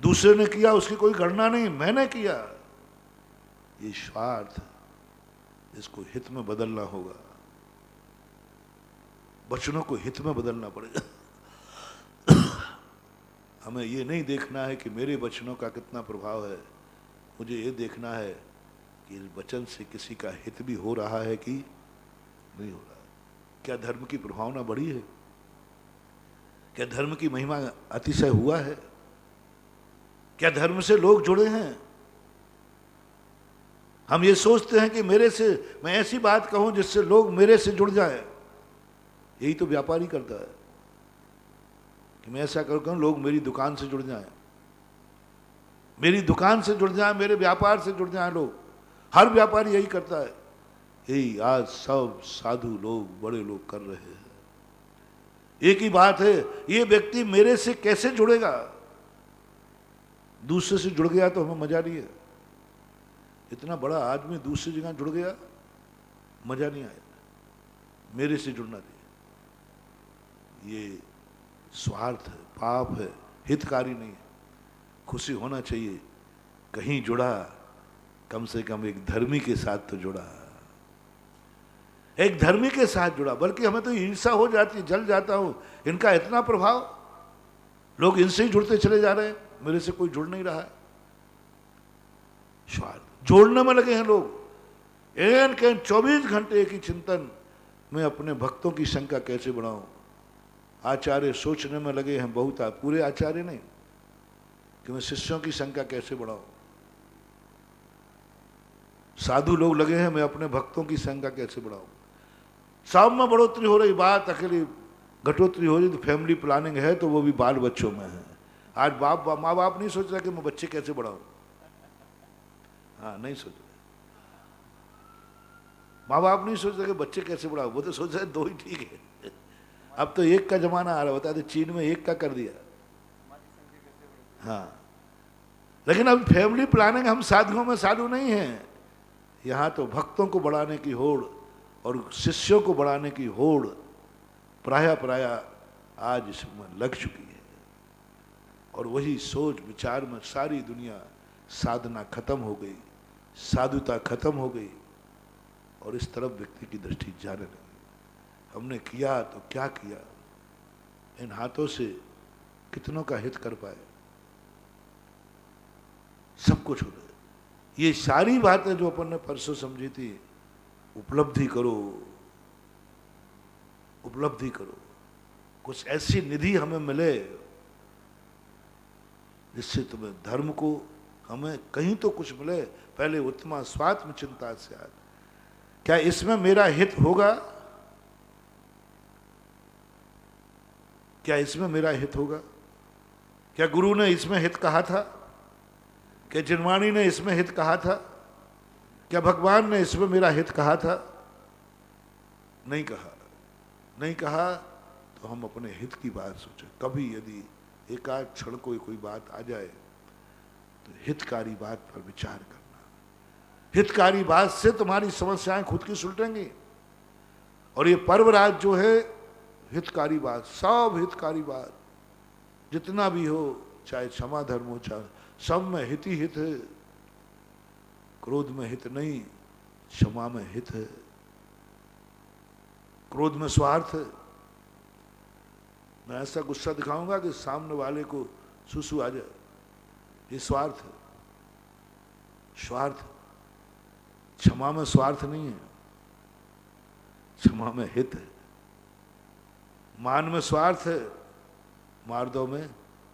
दूसरे ने किया उसकी कोई गणना नहीं, मैंने किया। ये स्वार्थ, इसको हित में बदलना होगा, वचनों को हित में बदलना पड़ेगा। हमें ये नहीं देखना है कि मेरे वचनों का कितना प्रभाव है, मुझे ये देखना है कि इस वचन से किसी का हित भी हो रहा है कि नहीं हो रहा है। क्या धर्म की प्रभावना बढ़ी है? क्या धर्म की महिमा अतिशय हुआ है? क्या धर्म से लोग जुड़े हैं? हम ये सोचते हैं कि मेरे से मैं ऐसी बात कहूं जिससे लोग मेरे से जुड़ जाएं। यही तो व्यापारी करता है कि मैं ऐसा कहूं लोग मेरी दुकान से जुड़ जाएं, मेरी दुकान से जुड़ जाएं, मेरे व्यापार से जुड़ जाएं लोग। हर व्यापारी यही करता है। यही आज सब साधु लोग, बड़े लोग कर रहे हैं। एक ही बात है, ये व्यक्ति मेरे से कैसे जुड़ेगा? दूसरे से जुड़ गया तो हमें मजा नहीं है। इतना बड़ा आदमी दूसरी जगह जुड़ गया, मजा नहीं आया। मेरे से जुड़ना चाहिए। ये स्वार्थ है, पाप है, हितकारी नहीं है। खुशी होना चाहिए, कहीं जुड़ा, कम से कम एक धर्मी के साथ तो जुड़ा, एक धर्मी के साथ जुड़ा। बल्कि हमें तो ईर्ष्या हो जाती, जल जाता हूं, इनका इतना प्रभाव, लोग इनसे ही जुड़ते चले जा रहे हैं, मेरे से कोई जुड़ नहीं रहा है। स्वार्थ जोड़ने में लगे हैं लोग। एन के 24 घंटे की चिंतन में अपने भक्तों की संख्या कैसे बढ़ाऊं। आचार्य सोचने में लगे हैं, बहुत पूरे आचार्य नहीं, कि मैं शिष्यों की संख्या कैसे बढ़ाऊं। साधु लोग लगे हैं, मैं अपने भक्तों की संख्या कैसे बढ़ाऊं। सब में बढ़ोतरी हो रही, बात अकेली घटोतरी हो रही। तो फैमिली प्लानिंग है तो वो भी बाल बच्चों में है। आज माँ बाप नहीं सोच रहा कि मैं बच्चे कैसे बढ़ाऊं। हाँ, नहीं सोच रहे। माँ बाप नहीं सोच रहे कि बच्चे कैसे बढ़ाओ, वो तो सोच रहे 2 ही ठीक है। अब तो 1 का जमाना आ रहा होता है, तो चीन में 1 का कर दिया। हाँ, लेकिन अब फैमिली प्लानिंग हम साधुओं में साधु नहीं है। यहाँ तो भक्तों को बढ़ाने की होड़ और शिष्यों को बढ़ाने की होड़ प्राय आज इसमें लग चुकी है। और वही सोच विचार में सारी दुनिया, साधना खत्म हो गई, साधुता खत्म हो गई, और इस तरफ व्यक्ति की दृष्टि जाने लगी। हमने किया तो क्या किया, इन हाथों से कितनों का हित कर पाए, सब कुछ हो गया। ये सारी बातें जो अपन ने परसों समझी थी, उपलब्धि करो, उपलब्धि करो। कुछ ऐसी निधि हमें मिले जिससे तुम्हें धर्म को, हमें कहीं तो कुछ मिले। पहले उत्तमा स्वात्म चिंता से आज, क्या इसमें मेरा हित होगा? क्या इसमें मेरा हित होगा? क्या गुरु ने इसमें हित कहा था? क्या जिनवाणी ने इसमें हित कहा था? क्या भगवान ने इसमें मेरा हित कहा था? नहीं कहा। नहीं कहा तो हम अपने हित की बात सोचें। कभी यदि एकाध क्षण कोई बात आ जाए तो हितकारी बात पर विचार करना। हितकारी बात से तुम्हारी समस्याएं खुद की सुलटेंगी। और ये पर्वराज जो है, हितकारी बात, सब हितकारी बात, जितना भी हो, चाहे क्षमा धर्म हो, चाहे सब में हित ही हित है। क्रोध में हित नहीं, क्षमा में हित है। क्रोध में स्वार्थ है। मैं ऐसा गुस्सा दिखाऊंगा कि सामने वाले को सुसु आ जाए, ये स्वार्थ है। स्वार्थ, क्षमा में स्वार्थ नहीं है, क्षमा में हित है। मान में स्वार्थ है, मार्दव में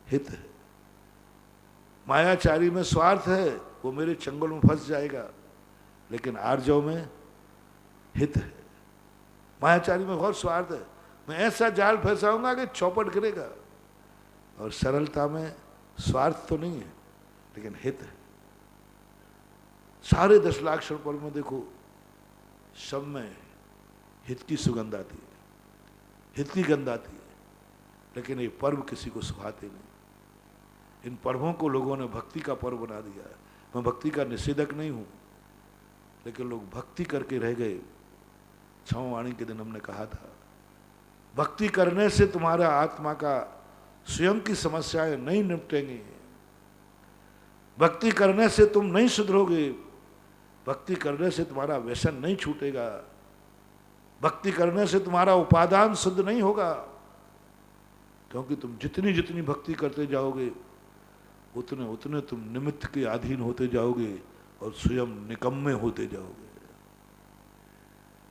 हित है। मायाचारी में स्वार्थ है, वो मेरे चंगुल में फंस जाएगा, लेकिन आर्जव में हित है। मायाचारी में बहुत स्वार्थ है, मैं ऐसा जाल फंसाऊंगा कि चौपट गिरेगा। और सरलता में स्वार्थ तो नहीं है, लेकिन हित है। सारे 10 लाख क्षण पर्व में देखो, सब में हित की सुगंध आती है, हित की गंध आती है, लेकिन ये पर्व किसी को सुहाते नहीं। इन पर्वों को लोगों ने भक्ति का पर्व बना दिया है। मैं भक्ति का निषेधक नहीं हूं, लेकिन लोग भक्ति करके रह गए। क्षमावाणी के दिन हमने कहा था, भक्ति करने से तुम्हारा आत्मा का स्वयं की समस्याएं नहीं निपटेंगी, भक्ति करने से तुम नहीं सुधरोगे, भक्ति करने से तुम्हारा व्यसन नहीं छूटेगा, भक्ति करने से तुम्हारा उपादान शुद्ध नहीं होगा। क्योंकि तुम जितनी जितनी भक्ति करते जाओगे, उतने उतने तुम निमित्त के अधीन होते जाओगे और स्वयं निकम्मे होते जाओगे।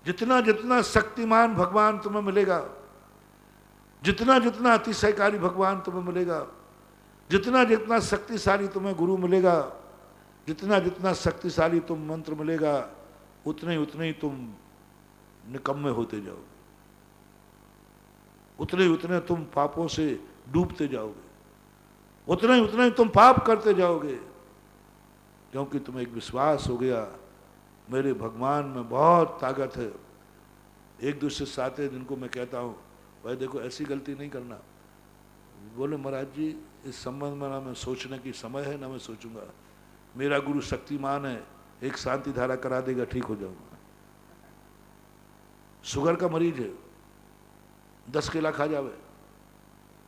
जितना जितना शक्तिमान भगवान तुम्हें मिलेगा, जितना जितना अतिशयकारी भगवान तुम्हें मिलेगा, जितना जितना शक्तिशाली तुम्हें गुरु मिलेगा, जितना जितना शक्तिशाली तुम मंत्र मिलेगा, उतने ही तुम निकम्मे होते जाओगे, उतने तुम पापों से डूबते जाओगे, उतने तुम पाप करते जाओगे। क्योंकि तुम्हें एक विश्वास हो गया, मेरे भगवान में बहुत ताकत है। एक दूसरे साथ जिनको मैं कहता हूँ, भाई देखो ऐसी गलती नहीं करना, बोले महाराज जी इस संबंध में ना मैं सोचने की समय है ना मैं सोचूंगा, मेरा गुरु शक्तिमान है, एक शांति धारा करा देगा, ठीक हो जाऊंगा। शुगर का मरीज है, 10 केला खा जावे,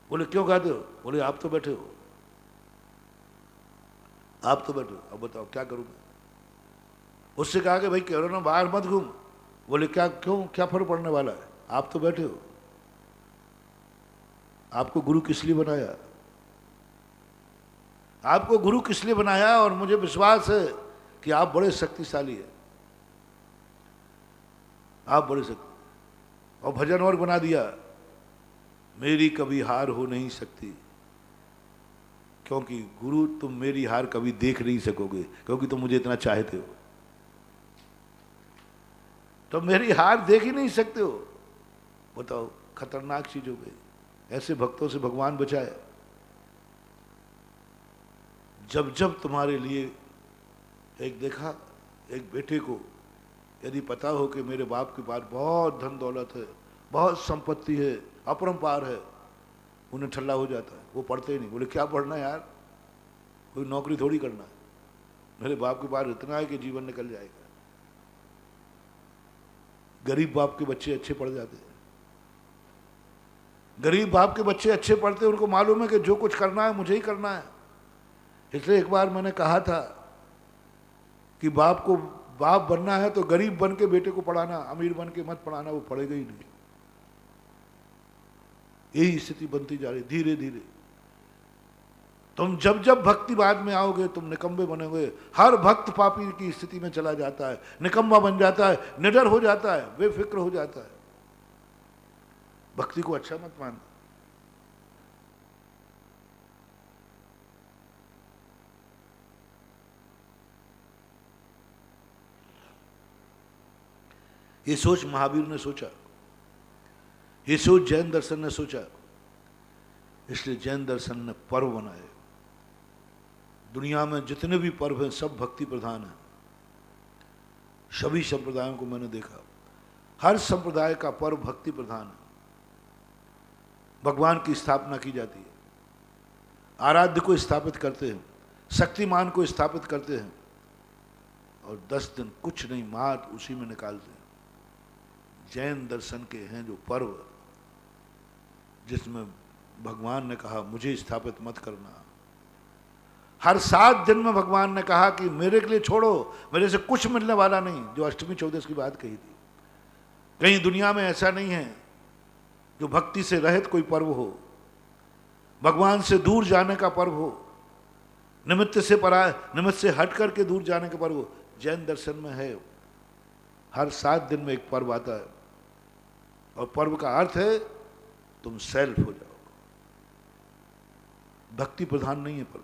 बोले क्यों खाते हो, बोले आप तो बैठे हो, आप तो बैठे हो, अब बताओ क्या करूंगा। उससे कहा कि भाई कह रहे ना बाहर मत घूम, बोले क्या क्यों, क्या फर्क पड़ने वाला है, आप तो बैठे हो। आपको गुरु किस लिए बनाया, आपको गुरु किस लिए बनाया, और मुझे विश्वास है कि आप बड़े शक्तिशाली हैं, आप बड़े शक्ति। और भजन और बना दिया, मेरी कभी हार हो नहीं सकती, क्योंकि गुरु तुम मेरी हार कभी देख नहीं सकोगे, क्योंकि तुम मुझे इतना चाहते हो, तो मेरी हार देख ही नहीं सकते हो। बताओ खतरनाक चीज हो गई। ऐसे भक्तों से भगवान बचाए। जब जब तुम्हारे लिए एक देखा, एक बेटे को यदि पता हो कि मेरे बाप के पास बहुत धन दौलत है, बहुत संपत्ति है, अपरंपार है, उन्हें ठल्ला हो जाता है, वो पढ़ते ही नहीं। बोले क्या पढ़ना है यार, कोई नौकरी थोड़ी करना है, मेरे बाप के पास इतना है कि जीवन निकल जाएगा। गरीब बाप के बच्चे अच्छे पढ़ जाते हैं, गरीब बाप के बच्चे अच्छे पढ़ते हैं, उनको मालूम है कि जो कुछ करना है मुझे ही करना है। इसलिए एक बार मैंने कहा था कि बाप को बाप बनना है तो गरीब बन के बेटे को पढ़ाना, अमीर बन के मत पढ़ाना, वो पढ़ेगा ही नहीं। यही स्थिति बनती जा रही धीरे धीरे। तुम जब जब भक्तिवाद में आओगे तुम निकम्मे बनोगे। हर भक्त पापी की स्थिति में चला जाता है, निकम्मा बन जाता है, निडर हो जाता है, बेफिक्र हो जाता है। भक्ति को अच्छा मत मानना। ये सोच महावीर ने सोचा, ये सोच जैन दर्शन ने सोचा, इसलिए जैन दर्शन ने पर्व बनाए। दुनिया में जितने भी पर्व हैं सब भक्ति प्रधान हैं। सभी संप्रदायों को मैंने देखा, हर संप्रदाय का पर्व भक्ति प्रधान है। भगवान की स्थापना की जाती है, आराध्य को स्थापित करते हैं, शक्तिमान को स्थापित करते हैं, और 10 दिन कुछ नहीं मात उसी में निकालते हैं। जैन दर्शन के हैं जो पर्व, जिसमें भगवान ने कहा मुझे स्थापित मत करना। हर 7 दिन में भगवान ने कहा कि मेरे के लिए छोड़ो, मेरे से कुछ मिलने वाला नहीं। जो अष्टमी चौदस की बात कही थी, कहीं दुनिया में ऐसा नहीं है जो भक्ति से रहित कोई पर्व हो, भगवान से दूर जाने का पर्व हो, निमित्त से हट करके दूर जाने का पर्व हो। जैन दर्शन में है, हर 7 दिन में एक पर्व आता है, और पर्व का अर्थ है तुम सेल्फ हो जाओ। भक्ति प्रधान नहीं है पर्व।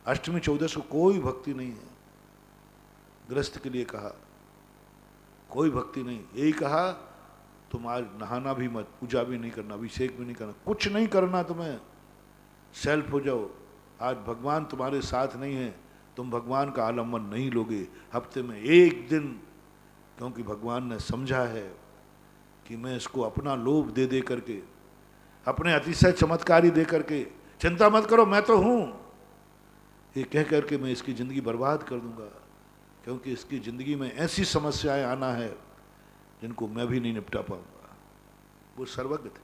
अष्टमी चौदस को कोई भक्ति नहीं है। गृहस्थ के लिए कहा कोई भक्ति नहीं, यही कहा तुम आज नहाना भी मत, पूजा भी नहीं करना, अभिषेक भी नहीं करना, कुछ नहीं करना तुम्हें। सेल्फ हो जाओ। आज भगवान तुम्हारे साथ नहीं है, तुम भगवान का आलम्बन नहीं लोगे हफ्ते में एक दिन, क्योंकि भगवान ने समझा है कि मैं इसको अपना लोभ दे दे करके, अपने अतिशय चमत्कारी दे करके, चिंता मत करो मैं तो हूं, ये कह करके मैं इसकी ज़िंदगी बर्बाद कर दूंगा, क्योंकि इसकी ज़िंदगी में ऐसी समस्याएं आना है जिनको मैं भी नहीं निपटा पाऊंगा। वो सर्वज्ञ थे,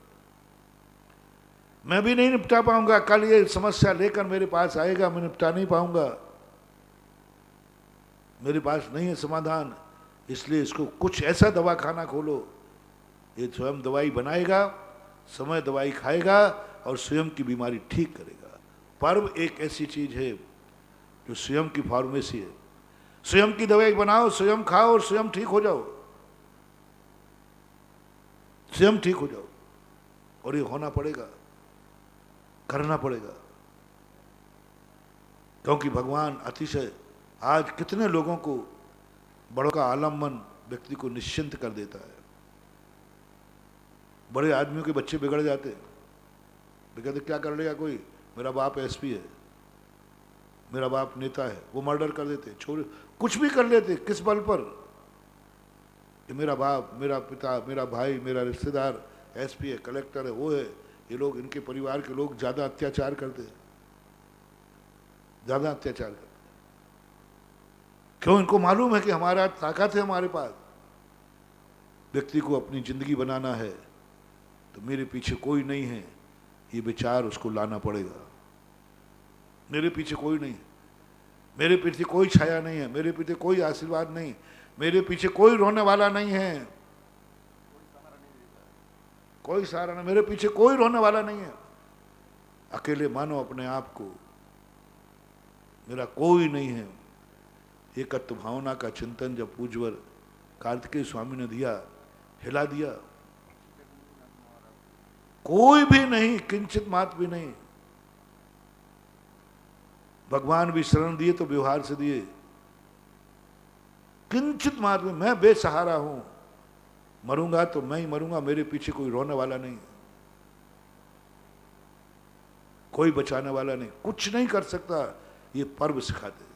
मैं भी नहीं निपटा पाऊंगा, कल ये समस्या लेकर मेरे पास आएगा, मैं निपटा नहीं पाऊंगा, मेरे पास नहीं है समाधान, इसलिए इसको कुछ ऐसा दवा खाना खोलो, ये स्वयं दवाई बनाएगा, समय दवाई खाएगा और स्वयं की बीमारी ठीक करेगा। पर्व एक ऐसी चीज है जो स्वयं की फार्मेसी है, स्वयं की दवाई बनाओ, स्वयं खाओ और स्वयं ठीक हो जाओ, स्वयं ठीक हो जाओ। और ये होना पड़ेगा, करना पड़ेगा, क्योंकि भगवान अतिशय आज कितने लोगों को बड़ों का आलम्बन व्यक्ति को निश्चिंत कर देता है। बड़े आदमियों के बच्चे बिगड़ जाते हैं, वे कहते क्या कर लेगा कोई, मेरा बाप एसपी है, मेरा बाप नेता है, वो मर्डर कर देते, छोड़ कुछ भी कर लेते, किस बल पर, कि मेरा बाप, मेरा पिता, मेरा भाई, मेरा रिश्तेदार एसपी है, कलेक्टर है, वो है, ये लोग, इनके परिवार के लोग ज्यादा अत्याचार करते हैं, ज्यादा अत्याचार करते हैं। क्यों? इनको मालूम है कि हमारा ताकत है हमारे पास। व्यक्ति को अपनी जिंदगी बनाना है तो मेरे पीछे कोई नहीं है, ये विचार उसको लाना पड़ेगा। मेरे पीछे कोई नहीं है, मेरे पीछे कोई छाया नहीं है, मेरे पीछे कोई आशीर्वाद नहीं, मेरे पीछे कोई रोने वाला नहीं है, कोई सहारा नहीं, मेरे पीछे कोई रोने वाला नहीं है। अकेले मानो अपने आप को, मेरा कोई नहीं है। एकत्व भावना का चिंतन जब पूज्यवर कार्तिकेय स्वामी ने दिया, हिला दिया, कोई भी नहीं, किंचित मात्र भी नहीं। भगवान भी शरण दिए तो व्यवहार से दिए, किंचित मात्र में, मैं बेसहारा हूं, मरूंगा तो मैं ही मरूंगा, मेरे पीछे कोई रोने वाला नहीं, कोई बचाने वाला नहीं, कुछ नहीं कर सकता। ये पर्व सिखाते हैं।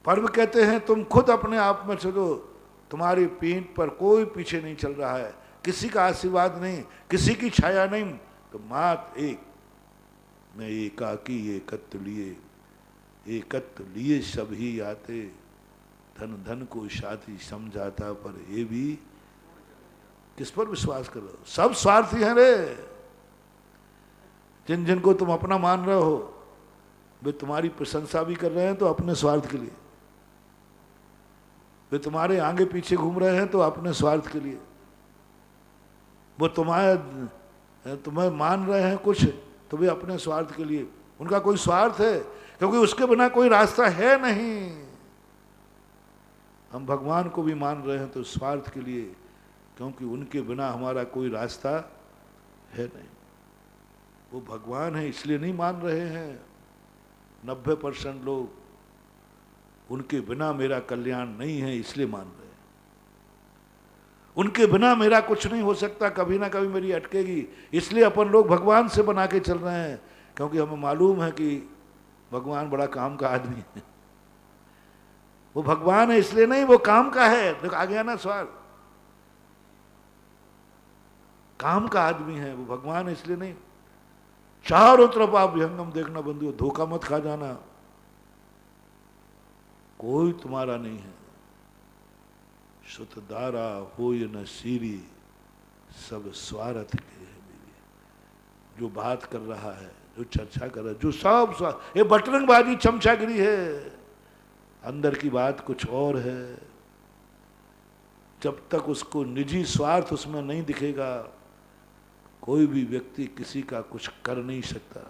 पर्व कहते हैं तुम खुद अपने आप में चलो, तुम्हारी पीठ पर कोई पीछे नहीं चल रहा है, किसी का आशीर्वाद नहीं, किसी की छाया नहीं, तो मात्र एक, मैं एकाकी एकत्व लिए सभी आते, धन धन को साथी समझाता, पर ये भी किस पर विश्वास कर रहे हो? सब स्वार्थी हैं रे। जिन जिनको तुम अपना मान रहे हो वे तुम्हारी प्रशंसा भी कर रहे हैं तो अपने स्वार्थ के लिए, वे तुम्हारे आगे पीछे घूम रहे हैं तो अपने स्वार्थ के लिए, वो तुम्हें मान रहे हैं कुछ तो वे अपने स्वार्थ के लिए। उनका कोई स्वार्थ है, क्योंकि उसके बिना कोई रास्ता है नहीं। हम भगवान को भी मान रहे हैं तो स्वार्थ के लिए, क्योंकि उनके बिना हमारा कोई रास्ता है नहीं। वो भगवान है इसलिए नहीं मान रहे हैं 90% लोग, उनके बिना मेरा कल्याण नहीं है इसलिए मान रहे हैं। उनके बिना मेरा कुछ नहीं हो सकता, कभी ना कभी मेरी अटकेगी, इसलिए अपन लोग भगवान से बना के चल रहे हैं, क्योंकि हमें मालूम है कि भगवान बड़ा काम का आदमी है। वो भगवान है इसलिए नहीं, वो काम का है। देखो आ गया ना सवाल, काम का आदमी है वो, भगवान है इसलिए नहीं। चारों तरफ आप विहंगम देखना बंधु, धोखा मत खा जाना, कोई तुम्हारा नहीं है। सुतदारा हो ये न सीरी, सब स्वार्थ के है मेरी। जो बात कर रहा है, जो चर्चा कर रहा है, जो सब स्वार्थ, ये बटरंगबाजी चमचागिरी है, अंदर की बात कुछ और है। जब तक उसको निजी स्वार्थ उसमें नहीं दिखेगा, कोई भी व्यक्ति किसी का कुछ कर नहीं सकता।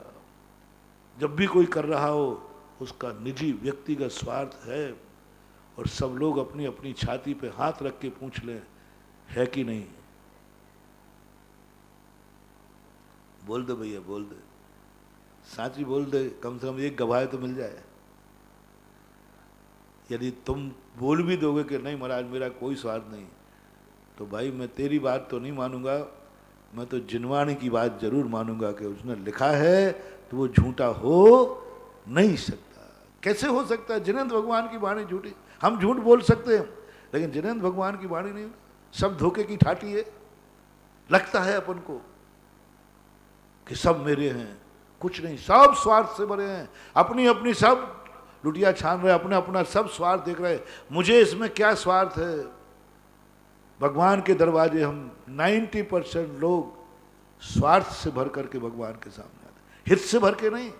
जब भी कोई कर रहा हो उसका निजी व्यक्तिगत स्वार्थ है, और सब लोग अपनी अपनी छाती पे हाथ रख के पूछ लें है कि नहीं। बोल दे भैया, बोल दे, साची बोल दे, कम से कम एक गवाह तो मिल जाए। यदि तुम बोल भी दोगे कि नहीं महाराज मेरा कोई स्वार्थ नहीं, तो भाई मैं तेरी बात तो नहीं मानूंगा, मैं तो जिनवाणी की बात जरूर मानूंगा कि उसने लिखा है तो वो झूठा हो नहीं सकता। कैसे हो सकता है? जिनेंद्र भगवान की वाणी झूठी? हम झूठ बोल सकते हैं लेकिन जिनेंद्र भगवान की वाणी नहीं। सब धोखे की ठाठी है। लगता है अपन को कि सब मेरे हैं, कुछ नहीं, सब स्वार्थ से भरे हैं, अपनी अपनी सब लुटिया छान रहे, अपने अपना सब स्वार्थ देख रहे। मुझे इसमें क्या स्वार्थ है? भगवान के दरवाजे हम 90% लोग स्वार्थ से भर करके भगवान के सामने आते, हित से भर के नहीं।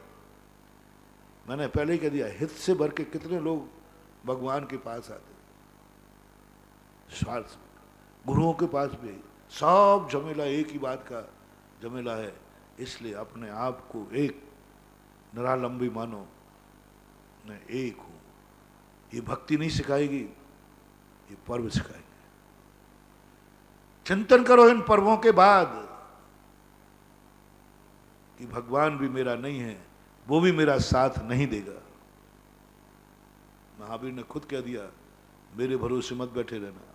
मैंने पहले ही कह दिया, हित से भर के कितने लोग भगवान के पास आते, स्वार्थ से। गुरुओं के पास भी सब झमेला एक ही बात का झमेला है, इसलिए अपने आप को एक निरालंबी मानो, मैं एक हूं। ये भक्ति नहीं सिखाएगी, ये पर्व सिखाएंगे। चिंतन करो इन पर्वों के बाद कि भगवान भी मेरा नहीं है, वो भी मेरा साथ नहीं देगा। महावीर ने खुद कह दिया, मेरे भरोसे मत बैठे रहना।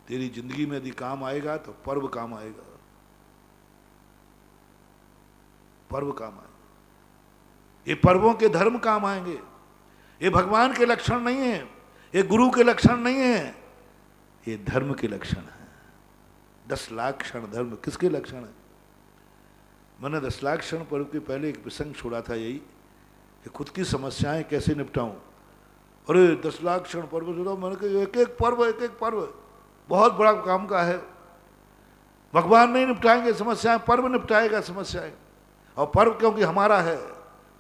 तेरी जिंदगी में यदि काम आएगा तो पर्व काम आएगा, पर्व काम आएगा। ये पर्वों के धर्म काम आएंगे। ये भगवान के लक्षण नहीं है, ये गुरु के लक्षण नहीं है, ये धर्म के लक्षण है। 10 लाख क्षण धर्म किसके लक्षण है? मैंने 10 लाख क्षण पर्व के पहले एक प्रसंग छोड़ा था, यही कि खुद की समस्याएं कैसे निपटाऊं। अरे 10 लाख क्षण पर्व जोड़ो, मैंने कहा एक एक पर्व बहुत बड़ा काम का है। भगवान नहीं निपटाएंगे समस्याएं, पर्व निपटाएगा समस्याएं। और पर्व क्योंकि हमारा है,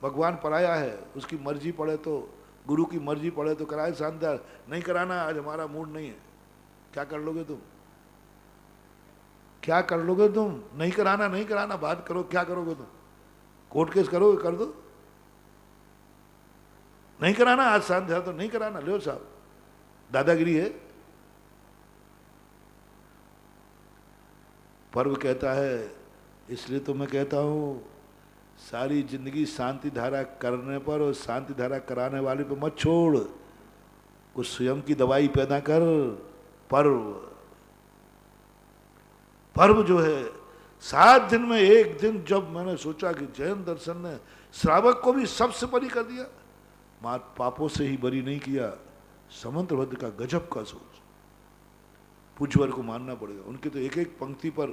भगवान पराया है, उसकी मर्जी पड़े तो, गुरु की मर्जी पड़े तो कराए शानदार, नहीं कराना आज हमारा मूड नहीं है। क्या कर लोगे तुम? क्या कर लोगे तुम? नहीं कराना, नहीं कराना, बात करो, क्या करोगे तुम? कोर्ट केस करोगे? कर दो। नहीं कराना आज शांत है तो नहीं कराना, लो साहब, दादागिरी है। पर्व कहता है, इसलिए तो मैं कहता हूं सारी जिंदगी शांति धारा करने पर और शांति धारा कराने वाले पे मत छोड़, कुछ स्वयं की दवाई पैदा कर। पर्व जो है 7 दिन में एक दिन, जब मैंने सोचा कि जैन दर्शन ने श्रावक को भी सबसे बरी कर दिया, मात पापों से ही बरी नहीं किया, समंत्रभद्र का गजब का सोच। पूज्यवर को मानना पड़ेगा, उनके तो एक एक पंक्ति पर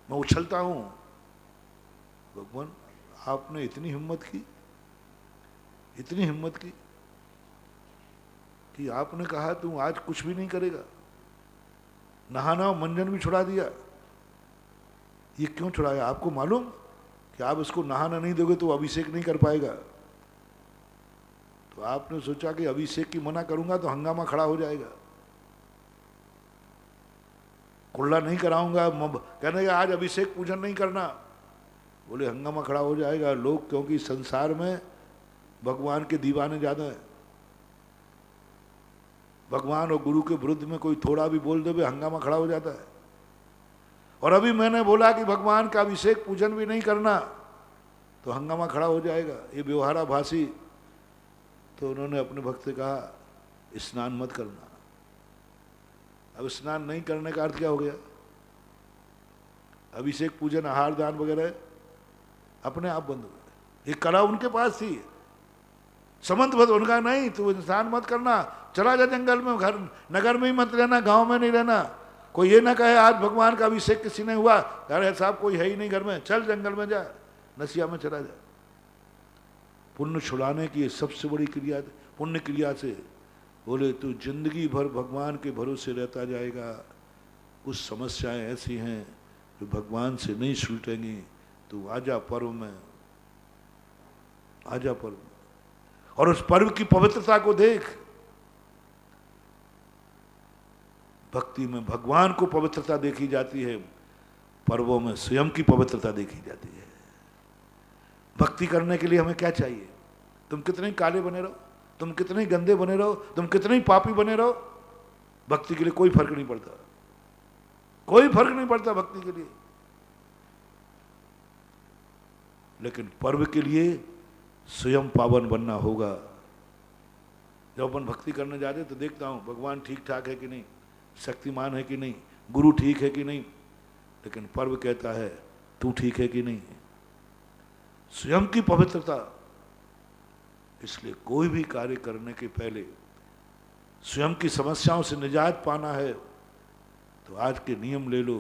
मैं उछलता हूं। भगवान आपने इतनी हिम्मत की, इतनी हिम्मत की कि आपने कहा तू आज कुछ भी नहीं करेगा, नहाना और मंजन भी छुड़ा दिया। ये क्यों छुड़ाया? आपको मालूम कि आप इसको नहाना नहीं दोगे तो अभिषेक नहीं कर पाएगा। तो आपने सोचा कि अभिषेक की मना करूंगा तो हंगामा खड़ा हो जाएगा, कुल्ला नहीं कराऊंगा, कहने का आज अभिषेक पूजन नहीं करना, बोले हंगामा खड़ा हो जाएगा। लोग, क्योंकि संसार में भगवान के दीवाने ज्यादा है, भगवान और गुरु के विरुद्ध में कोई थोड़ा भी बोल दे हंगामा खड़ा हो जाता है। और अभी मैंने बोला कि भगवान का अभिषेक पूजन भी नहीं करना तो हंगामा खड़ा हो जाएगा, ये व्यवहाराभासी। तो उन्होंने अपने भक्त से कहा स्नान मत करना। अब स्नान नहीं करने का अर्थ क्या हो गया? अभिषेक पूजन आहार दान वगैरह अपने आप बंद हो गए। ये कला उनके पास थी, समंतभद्र उनका नहीं। तो स्नान मत करना, चला जा जंगल में, घर नगर में ही मत रहना, गांव में नहीं रहना। कोई ये ना कहे आज भगवान का अभिषेक किसी ने हुआ, अरे साहब कोई है ही नहीं घर में, चल जंगल में जा, नसिया में चला जा। पुण्य छुड़ाने की सबसे बड़ी क्रिया, पुण्य क्रिया से बोले तू जिंदगी भर भगवान के भरोसे रहता जाएगा। कुछ समस्याएं ऐसी हैं जो भगवान से नहीं छूटेंगी, तू आजा पर्व में, आजा पर्व में। और उस पर्व की पवित्रता को देख। भक्ति में भगवान को पवित्रता देखी जाती है, पर्वों में स्वयं की पवित्रता देखी जाती है। भक्ति करने के लिए हमें क्या चाहिए? तुम कितने काले बने रहो, तुम कितने गंदे बने रहो, तुम कितने पापी बने रहो, भक्ति के लिए कोई फर्क नहीं पड़ता, कोई फर्क नहीं पड़ता भक्ति के लिए। लेकिन पर्व के लिए स्वयं पावन बनना होगा। जब अपन भक्ति करने जाते तो देखता हूं भगवान ठीक ठाक है कि नहीं, शक्तिमान है कि नहीं, गुरु ठीक है कि नहीं, लेकिन पर्व कहता है तू ठीक है कि नहीं, स्वयं की पवित्रता। इसलिए कोई भी कार्य करने के पहले स्वयं की समस्याओं से निजात पाना है तो आज के नियम ले लो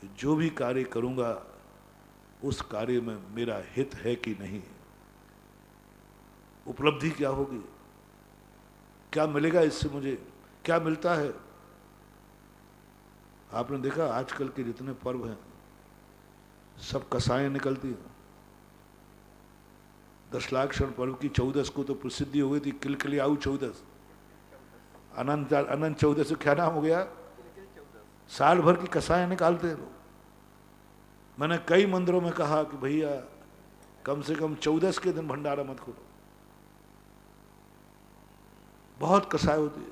कि जो भी कार्य करूंगा उस कार्य में मेरा हित है कि नहीं। उपलब्धि क्या होगी, क्या मिलेगा इससे, मुझे क्या मिलता है। आपने देखा आजकल के जितने पर्व हैं सब कसाएं निकलती हैं। 10 लाख क्षण पर्व की 14 को तो प्रसिद्धि हो गई थी, किलकिलियाऊ 14, अनंत 14 से क्या नाम हो गया, साल भर की कसाएं निकालते हैं लोग। मैंने कई मंदिरों में कहा कि भैया कम से कम 14 के दिन भंडारा मत खोलो, बहुत कसाई होती है।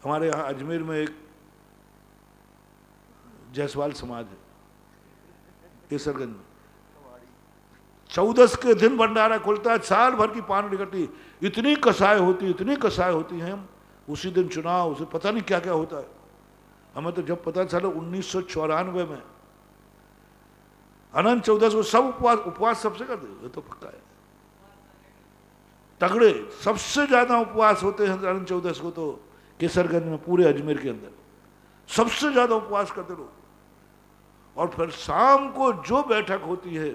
हमारे यहाँ अजमेर में एक जायसवाल समाज है केसरगंज में, 14 के दिन भंडारा खुलता है, साल भर की पान इकट्ठी, इतनी कसाई होती, इतनी कसाई होती हैं। उसी दिन चुनाव, उसे पता नहीं क्या क्या होता है। हमें तो जब पता चला 1994 में अनंत 14 को सब उपवास सबसे करते, ये तो पक्का है, तगड़े सबसे ज्यादा उपवास होते हैं अनंत 14 को तो केसरगंज में, पूरे अजमेर के अंदर सबसे ज्यादा उपवास करते लोग। और फिर शाम को जो बैठक होती है,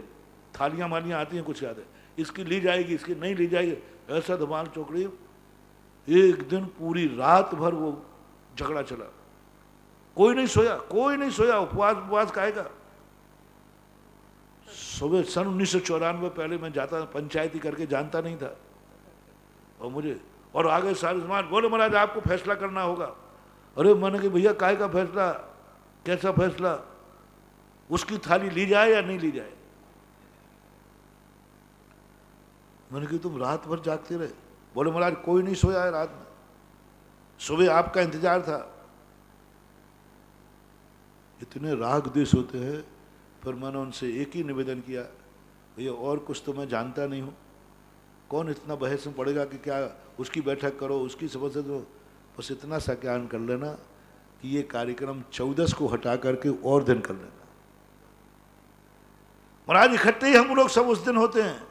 थालियां मालियां आती हैं, कुछ याद है, इसकी ली जाएगी, इसकी नहीं ली जाएगी, ऐसा धमाल चौकड़ी। एक दिन पूरी रात भर वो झगड़ा चला, कोई नहीं सोया, कोई नहीं सोया, उपवास खाएगा। सुबह सन 1994 पहले मैं जाता, पंचायती करके जानता नहीं था, और मुझे और आगे सारे समाज बोले महाराज आपको फैसला करना होगा। अरे मैंने कहा भैया काय का फैसला, कैसा फैसला, उसकी थाली ली जाए या नहीं ली जाए। मैंने कहा तुम रात भर जागते रहे। बोले महाराज कोई नहीं सोया है रात में, सुबह आपका इंतजार था। इतने राग द्वेष होते हैं। फिर मैंने उनसे एक ही निवेदन किया, भैया और कुछ तो मैं जानता नहीं हूँ, कौन इतना बहस में पड़ेगा कि क्या उसकी बैठक करो, उसकी समस्या दो, बस इतना सा ज्ञान कर लेना कि ये कार्यक्रम 14 को हटा करके और दिन कर लेना। महाराज इकट्ठे ही हम लोग सब उस दिन होते हैं,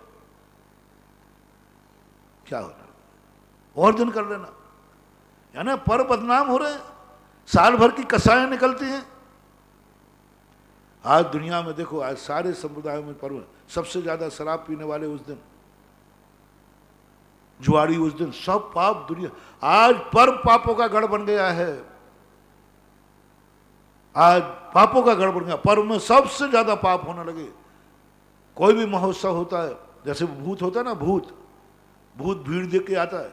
क्या हो रहा, और दिन कर लेना। यानी पर बदनाम हो रहे हैं, साल भर की कसाएं निकलती हैं। आज दुनिया में देखो, आज सारे संप्रदायों में पर्व, सबसे ज्यादा शराब पीने वाले उस दिन, जुआरी उस दिन, सब पाप दुनिया। आज पर्व पापों का गढ़ बन गया है, आज पापों का गढ़ बन गया, पर्व में सबसे ज्यादा पाप होने लगे। कोई भी महोत्सव होता है, जैसे भूत होता है ना, भूत भीड़ देख के आता है,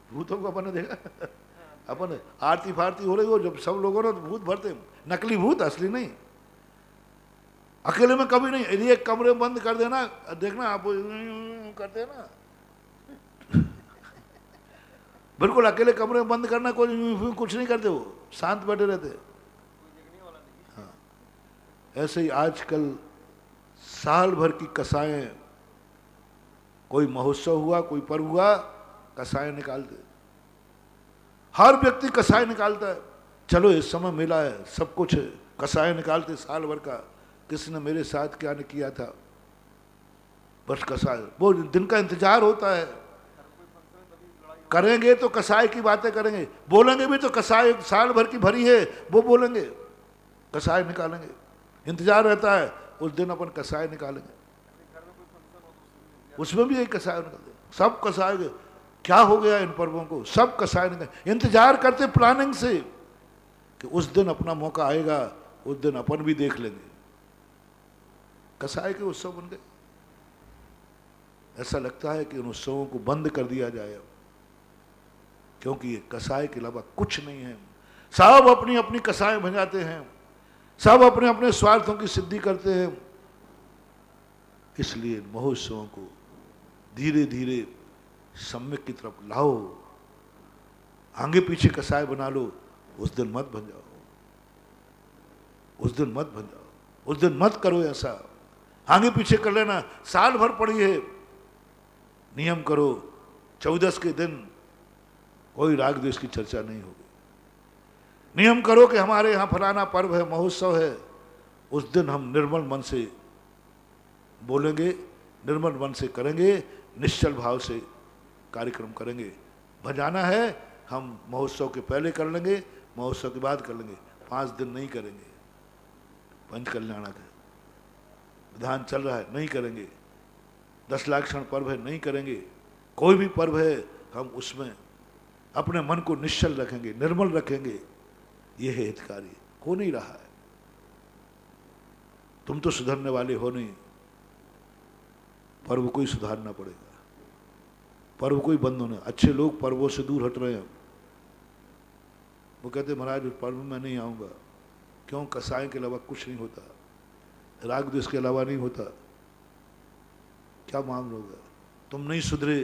भूतों को अपन देखा, अपन आरती फारती हो रही हो जब सब लोगों ने भूत भरते, नकली भूत, असली नहीं। अकेले में कभी नहीं, यदि एक कमरे में बंद कर देना, देखना आप करते हैं ना, बिल्कुल अकेले कमरे में बंद करना, कोई कुछ नहीं करते, वो शांत बैठे रहते। हाँ, ऐसे ही आजकल साल भर की कसाएं, कोई महोत्सव हुआ, कोई पर्व हुआ, कसाएं निकालते, हर व्यक्ति कसाएं निकालता है। चलो इस समय मेला है, सब कुछ है, कसाएं निकालते साल भर का, किसने मेरे साथ क्या नहीं किया था, बस कसाई, वो दिन का इंतजार होता है। करेंगे तो कसाई की बातें करेंगे, बोलेंगे भी तो कसाई साल भर की भरी है वो बोलेंगे, कसाई निकालेंगे, इंतजार रहता है उस दिन अपन कसाई निकालेंगे। उसमें भी एक कसाई निकलते, सब कसाई, क्या हो गया इन पर्वों को, सब कसाई निकल, इंतजार करते प्लानिंग से कि उस दिन अपना मौका आएगा, उस दिन अपन भी देख लेंगे। कसाई के उत्सव बन गए। ऐसा लगता है कि उन उत्सवों को बंद कर दिया जाए, क्योंकि ये कसाई के अलावा कुछ नहीं है। सब अपनी अपनी कसाई भंजाते हैं, सब अपने अपने स्वार्थों की सिद्धि करते हैं। इसलिए महोत्सवों को धीरे धीरे सम्यक की तरफ लाओ, आगे पीछे कसाई बना लो, उस दिन मत बन जाओ, उस दिन मत बन जाओ, उस दिन मत करो ऐसा। आगे पीछे कर लेना, साल भर पड़ी है, नियम करो, 14 के दिन कोई राग द्वेष की चर्चा नहीं होगी, नियम करो कि हमारे यहाँ फलाना पर्व है, महोत्सव है, उस दिन हम निर्मल मन से बोलेंगे, निर्मल मन से करेंगे, निश्चल भाव से कार्यक्रम करेंगे। भजाना है हम महोत्सव के पहले कर लेंगे, महोत्सव के बाद कर लेंगे, 5 दिन नहीं करेंगे। पंच कल्याणक है, विधान चल रहा है, नहीं करेंगे। 10 लाक्षण पर्व है, नहीं करेंगे। कोई भी पर्व है हम उसमें अपने मन को निश्चल रखेंगे, निर्मल रखेंगे। यह है हितकारी। हो नहीं रहा है। तुम तो सुधरने वाले हो नहीं, पर्व को ही सुधारना पड़ेगा। पर्व को ही बंद होना। अच्छे लोग पर्वों से दूर हट रहे हैं। वो कहते महाराज उस पर्व में नहीं आऊँगा। क्यों? कसाय के अलावा कुछ नहीं होता, राग द्वेष के अलावा नहीं होता। क्या मामला होगा? तुम नहीं सुधरे,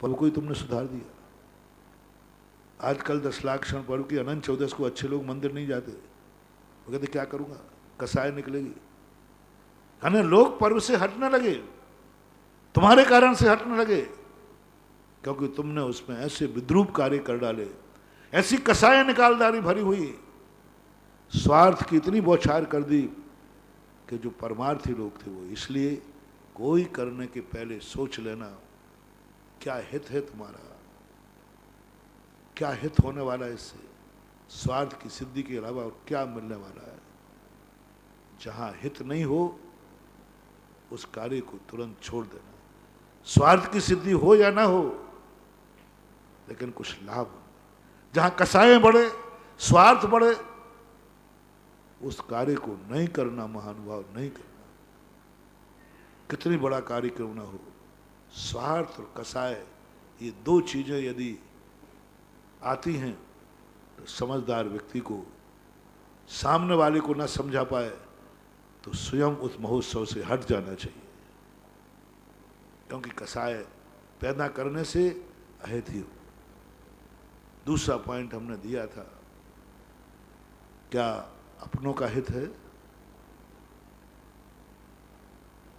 पर्व को ही तुमने सुधार दिया। आजकल 10 लाख क्षण पर्व की अनंत चौदस को अच्छे लोग मंदिर नहीं जाते। वो कहते क्या करूँगा, कसाय निकलेगी। यानी लोग पर्व से हटने लगे, तुम्हारे कारण से हटने लगे, क्योंकि तुमने उसमें ऐसे विद्रूप कार्य कर डाले, ऐसी कसाय निकालदारी भरी हुई, स्वार्थ की इतनी बौछार कर दी कि जो परमार्थी लोग थे वो। इसलिए कोई करने के पहले सोच लेना, क्या हित है तुम्हारा, क्या हित होने वाला है इससे, स्वार्थ की सिद्धि के अलावा और क्या मिलने वाला है। जहां हित नहीं हो उस कार्य को तुरंत छोड़ देना। स्वार्थ की सिद्धि हो या ना हो, लेकिन कुछ लाभ हो। जहां कसाय बढ़े, स्वार्थ बढ़े, उस कार्य को नहीं करना महानुभाव, नहीं करना। कितनी बड़ा कार्य क्यों ना हो, स्वार्थ और कसाय, ये 2 चीजें यदि आती हैं तो समझदार व्यक्ति को, सामने वाले को ना समझा पाए तो स्वयं उस महोत्सव से हट जाना चाहिए। क्योंकि कसाय पैदा करने से अहित ही हो। दूसरा पॉइंट हमने दिया था, क्या अपनों का हित है?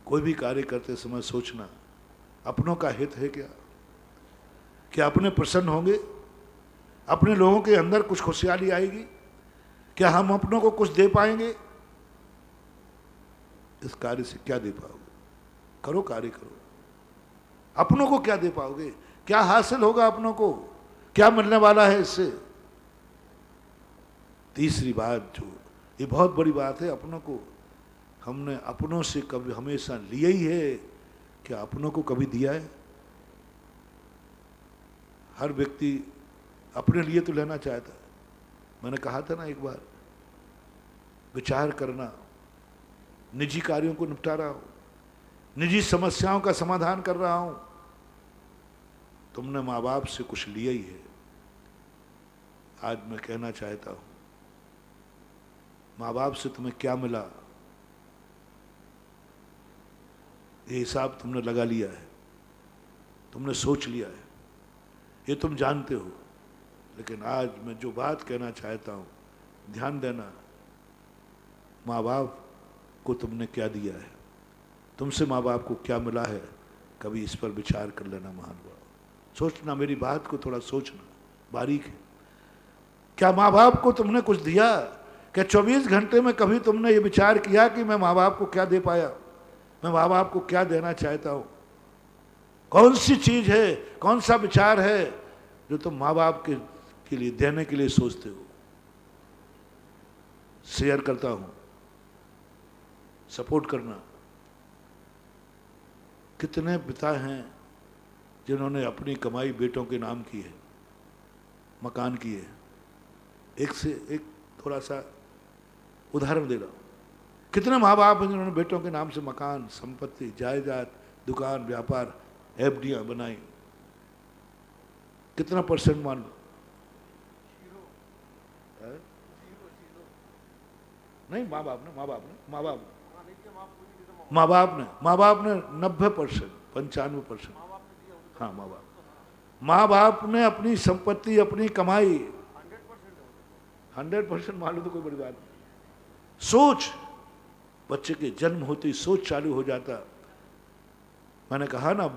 कोई भी कार्य करते समय सोचना, अपनों का हित है क्या? क्या अपने प्रसन्न होंगे? अपने लोगों के अंदर कुछ खुशहाली आएगी? क्या हम अपनों को कुछ दे पाएंगे? इस कार्य से क्या दे पाओगे? करो, कार्य करो। अपनों को क्या दे पाओगे? क्या हासिल होगा? अपनों को क्या मिलने वाला है इससे? तीसरी बात, जो ये बहुत बड़ी बात है, अपनों को हमने अपनों से कभी हमेशा लिया ही है, क्या अपनों को कभी दिया है? हर व्यक्ति अपने लिए तो लेना चाहता है। मैंने कहा था ना एक बार, विचार करना, निजी कार्यों को निपटा रहा हूं, निजी समस्याओं का समाधान कर रहा हूं। तुमने माँ बाप से कुछ लिया ही है। आज मैं कहना चाहता हूं, माँ बाप से तुम्हें क्या मिला, ये हिसाब तुमने लगा लिया है, तुमने सोच लिया है, ये तुम जानते हो। लेकिन आज मैं जो बात कहना चाहता हूं, ध्यान देना, माँ बाप को तुमने क्या दिया है, तुमसे माँ बाप को क्या मिला है, कभी इस पर विचार कर लेना महानुभाव। सोचना, मेरी बात को थोड़ा सोचना, बारीक है। क्या माँ बाप को तुमने कुछ दिया? क्या 24 घंटे में कभी तुमने ये विचार किया कि मैं माँ बाप को क्या दे पाया, मैं माँ बाप को क्या देना चाहता हूँ? कौन सी चीज है, कौन सा विचार है जो तुम माँ बाप के लिए देने के लिए सोचते हो? शेयर करता हूं, सपोर्ट करना। कितने पिता हैं जिन्होंने अपनी कमाई बेटों के नाम की है, मकान किए। एक से एक थोड़ा सा उदाहरण दे रहा हूं। कितने माँ बाप हैं जिन्होंने बेटों के नाम से मकान, संपत्ति, जायदाद, दुकान, व्यापार, एफडियां बनाई। कितना परसेंट मान लो? नहीं, माँ बाप ने 90%, 95%। हाँ, माँ बाप ने अपनी संपत्ति, अपनी कमाई 100% मान लो तो कोई बड़ी बात नहीं। सोच, बच्चे के जन्म होते ही सोच चालू हो जाता। मैंने कहा ना,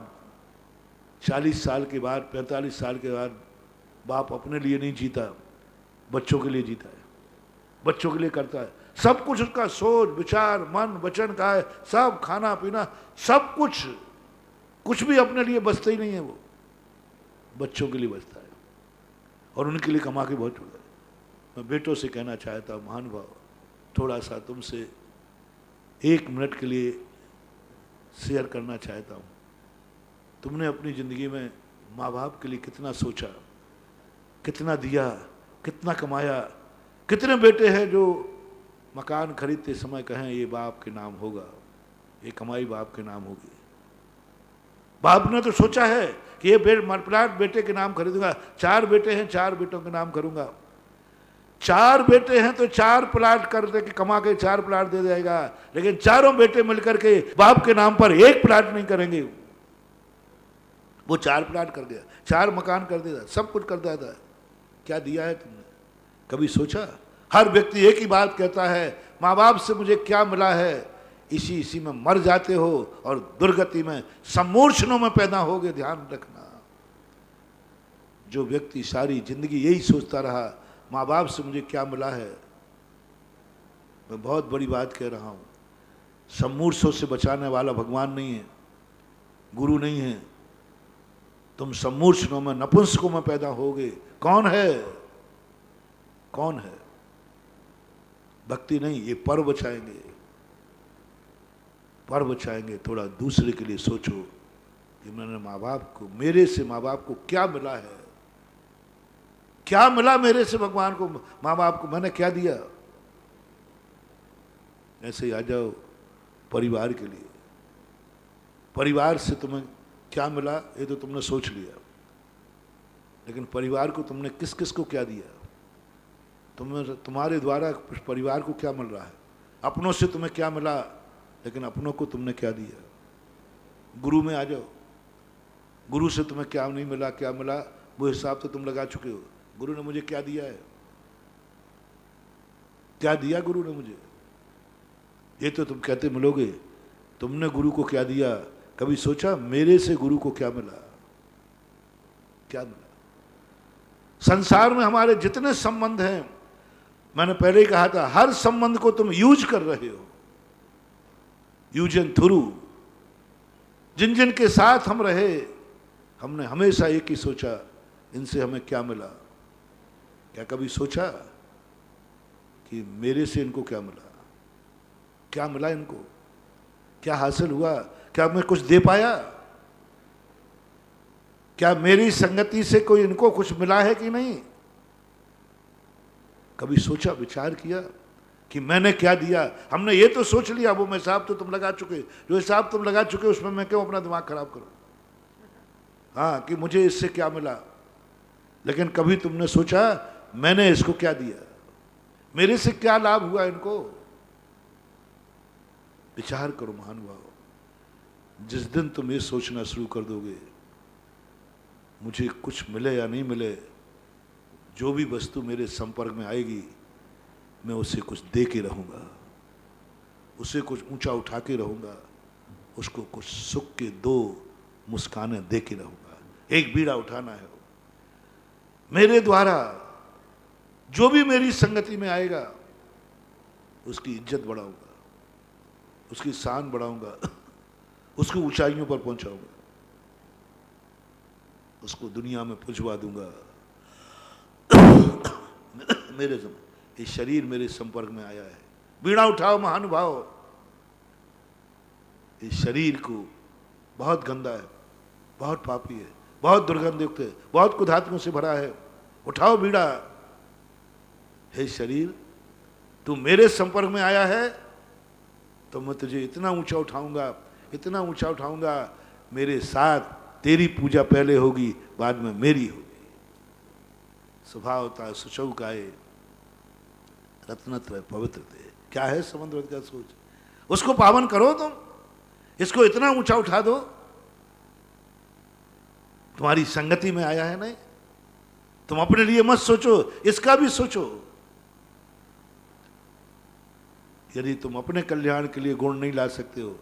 40 साल के बाद, 45 साल के बाद बाप अपने लिए नहीं जीता, बच्चों के लिए जीता है, बच्चों के लिए करता है, सब कुछ उसका सोच विचार मन वचन का है, सब खाना पीना सब कुछ भी अपने लिए बचता ही नहीं है, वो बच्चों के लिए बचता है और उनके लिए कमा के बहुत छोड़ा है। मैं बेटों से कहना चाहता हूँ, महानुभाव, थोड़ा सा तुमसे 1 मिनट के लिए शेयर करना चाहता हूँ। तुमने अपनी ज़िंदगी में माँ बाप के लिए कितना सोचा, कितना दिया, कितना कमाया? कितने बेटे हैं जो मकान खरीदते समय कहें ये बाप के नाम होगा, ये कमाई बाप के नाम होगी? बाप ने तो सोचा है कि ये प्लाट बेटे के नाम खरीदूंगा, 4 बेटे हैं 4 बेटों के नाम करूंगा, 4 बेटे हैं तो 4 प्लाट कर दे के कमा के 4 प्लाट दे देगा, लेकिन चारों बेटे मिलकर के बाप के नाम पर 1 प्लाट नहीं करेंगे। वो 4 प्लाट कर दिया, 4 मकान कर देता, सब कुछ कर देता है। क्या दिया है तुमने? कभी सोचा? हर व्यक्ति एक ही बात कहता है, माँ बाप से मुझे क्या मिला है? इसी में मर जाते हो और दुर्गति में सम्मूर्छनों में पैदा होगे। ध्यान रखना, जो व्यक्ति सारी जिंदगी यही सोचता रहा, माँ बाप से मुझे क्या मिला है, मैं बहुत बड़ी बात कह रहा हूँ, सम्मूर्छों से बचाने वाला भगवान नहीं है, गुरु नहीं है। तुम सम्मूर्छनों में नपुंसकों में पैदा होगे। कौन है? कौन है? भक्ति नहीं, ये पर बचाएंगे, पर बचाएंगे। थोड़ा दूसरे के लिए सोचो कि मैंने माँ बाप को, मेरे से माँ बाप को क्या मिला है? क्या मिला मेरे से भगवान को, माँ बाप को मैंने क्या दिया? ऐसे ही आ जाओ परिवार के लिए। परिवार से तुम्हें क्या मिला ये तो तुमने सोच लिया, लेकिन परिवार को तुमने किस किस को क्या दिया? तुम्हारे द्वारा परिवार को क्या मिल रहा है? अपनों से तुम्हें क्या मिला, लेकिन अपनों को तुमने क्या दिया? गुरु में आ जाओ, गुरु से तुम्हें क्या नहीं मिला, क्या मिला, वो हिसाब तो तुम लगा चुके हो। गुरु ने मुझे क्या दिया है? क्या दिया गुरु ने मुझे? ये तो तुम कहते मिलोगे। तुमने गुरु को क्या दिया? कभी सोचा मेरे से गुरु को क्या मिला? क्या मिला? संसार में हमारे जितने संबंध हैं, मैंने पहले ही कहा था, हर संबंध को तुम यूज कर रहे हो, यूज एंड थ्रू। जिन जिन के साथ हम रहे, हमने हमेशा एक ही सोचा, इनसे हमें क्या मिला? क्या कभी सोचा कि मेरे से इनको क्या मिला? क्या मिला इनको? क्या हासिल हुआ? क्या मैं कुछ दे पाया? क्या मेरी संगति से कोई इनको कुछ मिला है कि नहीं? कभी सोचा, विचार किया कि मैंने क्या दिया? हमने ये तो सोच लिया, वो हिसाब तो तुम लगा चुके, जो हिसाब तुम लगा चुके उसमें मैं क्यों अपना दिमाग खराब करूं? हाँ, कि मुझे इससे क्या मिला, लेकिन कभी तुमने सोचा मैंने इसको क्या दिया, मेरे से क्या लाभ हुआ इनको? विचार करो महानुभाव। जिस दिन तुम ये सोचना शुरू कर दोगे, मुझे कुछ मिले या नहीं मिले, जो भी वस्तु मेरे संपर्क में आएगी मैं उसे कुछ दे के रहूँगा, उसे कुछ ऊंचा उठा के रहूँगा, उसको कुछ सुख के 2 मुस्कानें दे के रहूँगा। एक बीड़ा उठाना है। मेरे द्वारा जो भी मेरी संगति में आएगा उसकी इज्जत बढ़ाऊंगा, उसकी शान बढ़ाऊंगा, उसको ऊंचाइयों पर पहुंचाऊंगा, उसको दुनिया में पुजवा दूंगा। मेरे ये शरीर मेरे संपर्क में आया है, बीड़ा उठाओ महानुभाव। इस शरीर को बहुत गंदा है, बहुत पापी है, बहुत दुर्गंधयुक्त है, बहुत कुधात्मों से भरा है। उठाओ बीड़ा। हे शरीर, तू मेरे संपर्क में आया है तो मैं तुझे इतना ऊंचा उठाऊंगा, इतना ऊंचा उठाऊंगा, मेरे साथ तेरी पूजा पहले होगी, बाद में मेरी होगी। स्वभावता सुचौकाए रत्नत्रय पवित्र थे। क्या है संबंध का सोच? उसको पावन करो तुम, इसको इतना ऊंचा उठा दो। तुम्हारी संगति में आया है नहीं, तुम अपने लिए मत सोचो, इसका भी सोचो। यदि तुम अपने कल्याण के लिए गुण नहीं ला सकते हो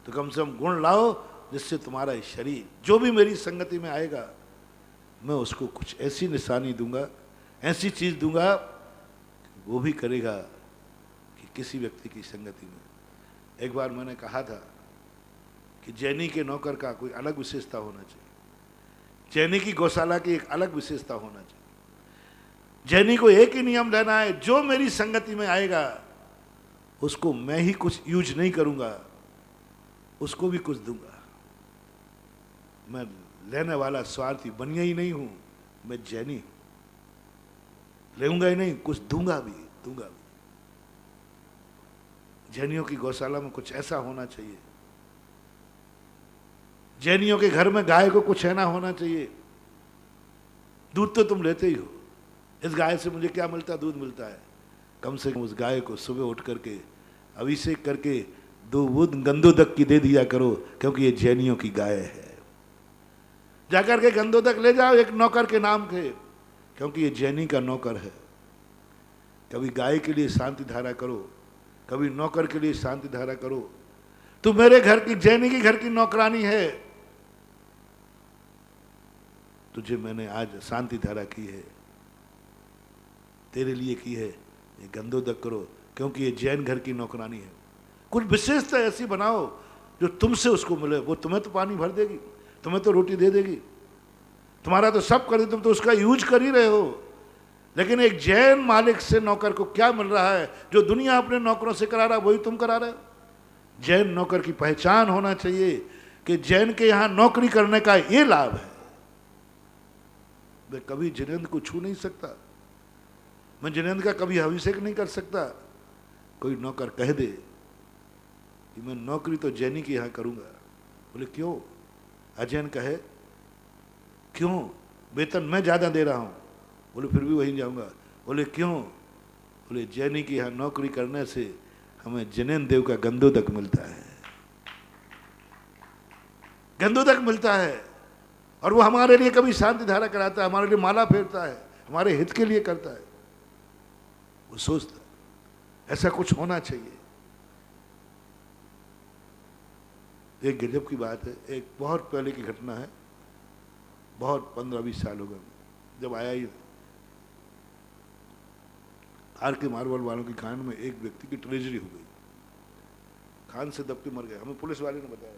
तो कम से कम गुण लाओ जिससे तुम्हारा शरीर, जो भी मेरी संगति में आएगा मैं उसको कुछ ऐसी निशानी दूंगा, ऐसी चीज दूंगा वो भी करेगा कि किसी व्यक्ति की संगति में। एक बार मैंने कहा था कि जैनी के नौकर का कोई अलग विशेषता होना चाहिए, जैनी की गौशाला की एक अलग विशेषता होना चाहिए। जैनी को एक ही नियम लेना है, जो मेरी संगति में आएगा उसको मैं ही कुछ यूज नहीं करूंगा, उसको भी कुछ दूंगा। मैं लेने वाला स्वार्थी बनिया ही नहीं हूं, मैं जैनी हूं, लेऊंगा ही नहीं, कुछ दूंगा भी। जैनियों की गौशाला में कुछ ऐसा होना चाहिए, जैनियों के घर में गाय को कुछ ऐसा होना चाहिए। दूध तो तुम लेते ही हो, इस गाय से मुझे क्या मिलता है? दूध मिलता है। कम से कम उस गाय को सुबह उठ करके अभिषेक करके 2 बूंद गंधोदक की दे दिया करो, क्योंकि ये जैनियों की गाय है। जाकर के गंधोदक ले जाओ एक नौकर के नाम के, क्योंकि ये जैनी का नौकर है। कभी गाय के लिए शांति धारा करो, कभी नौकर के लिए शांति धारा करो। तू मेरे घर की, जैनी की घर की नौकरानी है, तुझे मैंने आज शांति धारा की है, तेरे लिए की है, ये गंधोदक करो, क्योंकि ये जैन घर की नौकरानी है। कुछ विशेषता ऐसी बनाओ जो तुमसे उसको मिले। वो तुम्हें तो पानी भर देगी, तुम्हें तो रोटी दे देगी, तुम्हारा तो सब कर दे, तुम तो उसका यूज कर ही रहे हो। लेकिन एक जैन मालिक से नौकर को क्या मिल रहा है? जो दुनिया अपने नौकरों से करा रहा है वही तुम करा रहे हो। जैन नौकर की पहचान होना चाहिए कि जैन के यहां नौकरी करने का ये लाभ है। मैं कभी जिनेंद्र को छू नहीं सकता, मैं जिनेंद्र का कभी अभिषेक नहीं कर सकता। कोई नौकर कह दे कि मैं नौकरी तो जैनी के यहां करूंगा, बोले क्यों? अजैन कहे क्यों? वेतन मैं ज्यादा दे रहा हूं, बोले फिर भी वहीं जाऊंगा। बोले क्यों? बोले जैनी के यहां नौकरी करने से हमें जिनेंद्र देव का गंधोदक मिलता है, गंधोदक मिलता है, और वो हमारे लिए कभी शांति धारा कराता है, हमारे लिए माला फेरता है, हमारे हित के लिए करता है। वो सोचता है ऐसा कुछ होना चाहिए। एक गजब की बात है, एक बहुत पहले की घटना है, बहुत 15-20 साल हो गए जब आया ही आर.के. मारवाल वालों की खान में एक व्यक्ति की ट्रेजरी हो गई, खान से दब के मर गया। हमें पुलिस वाले ने बताया।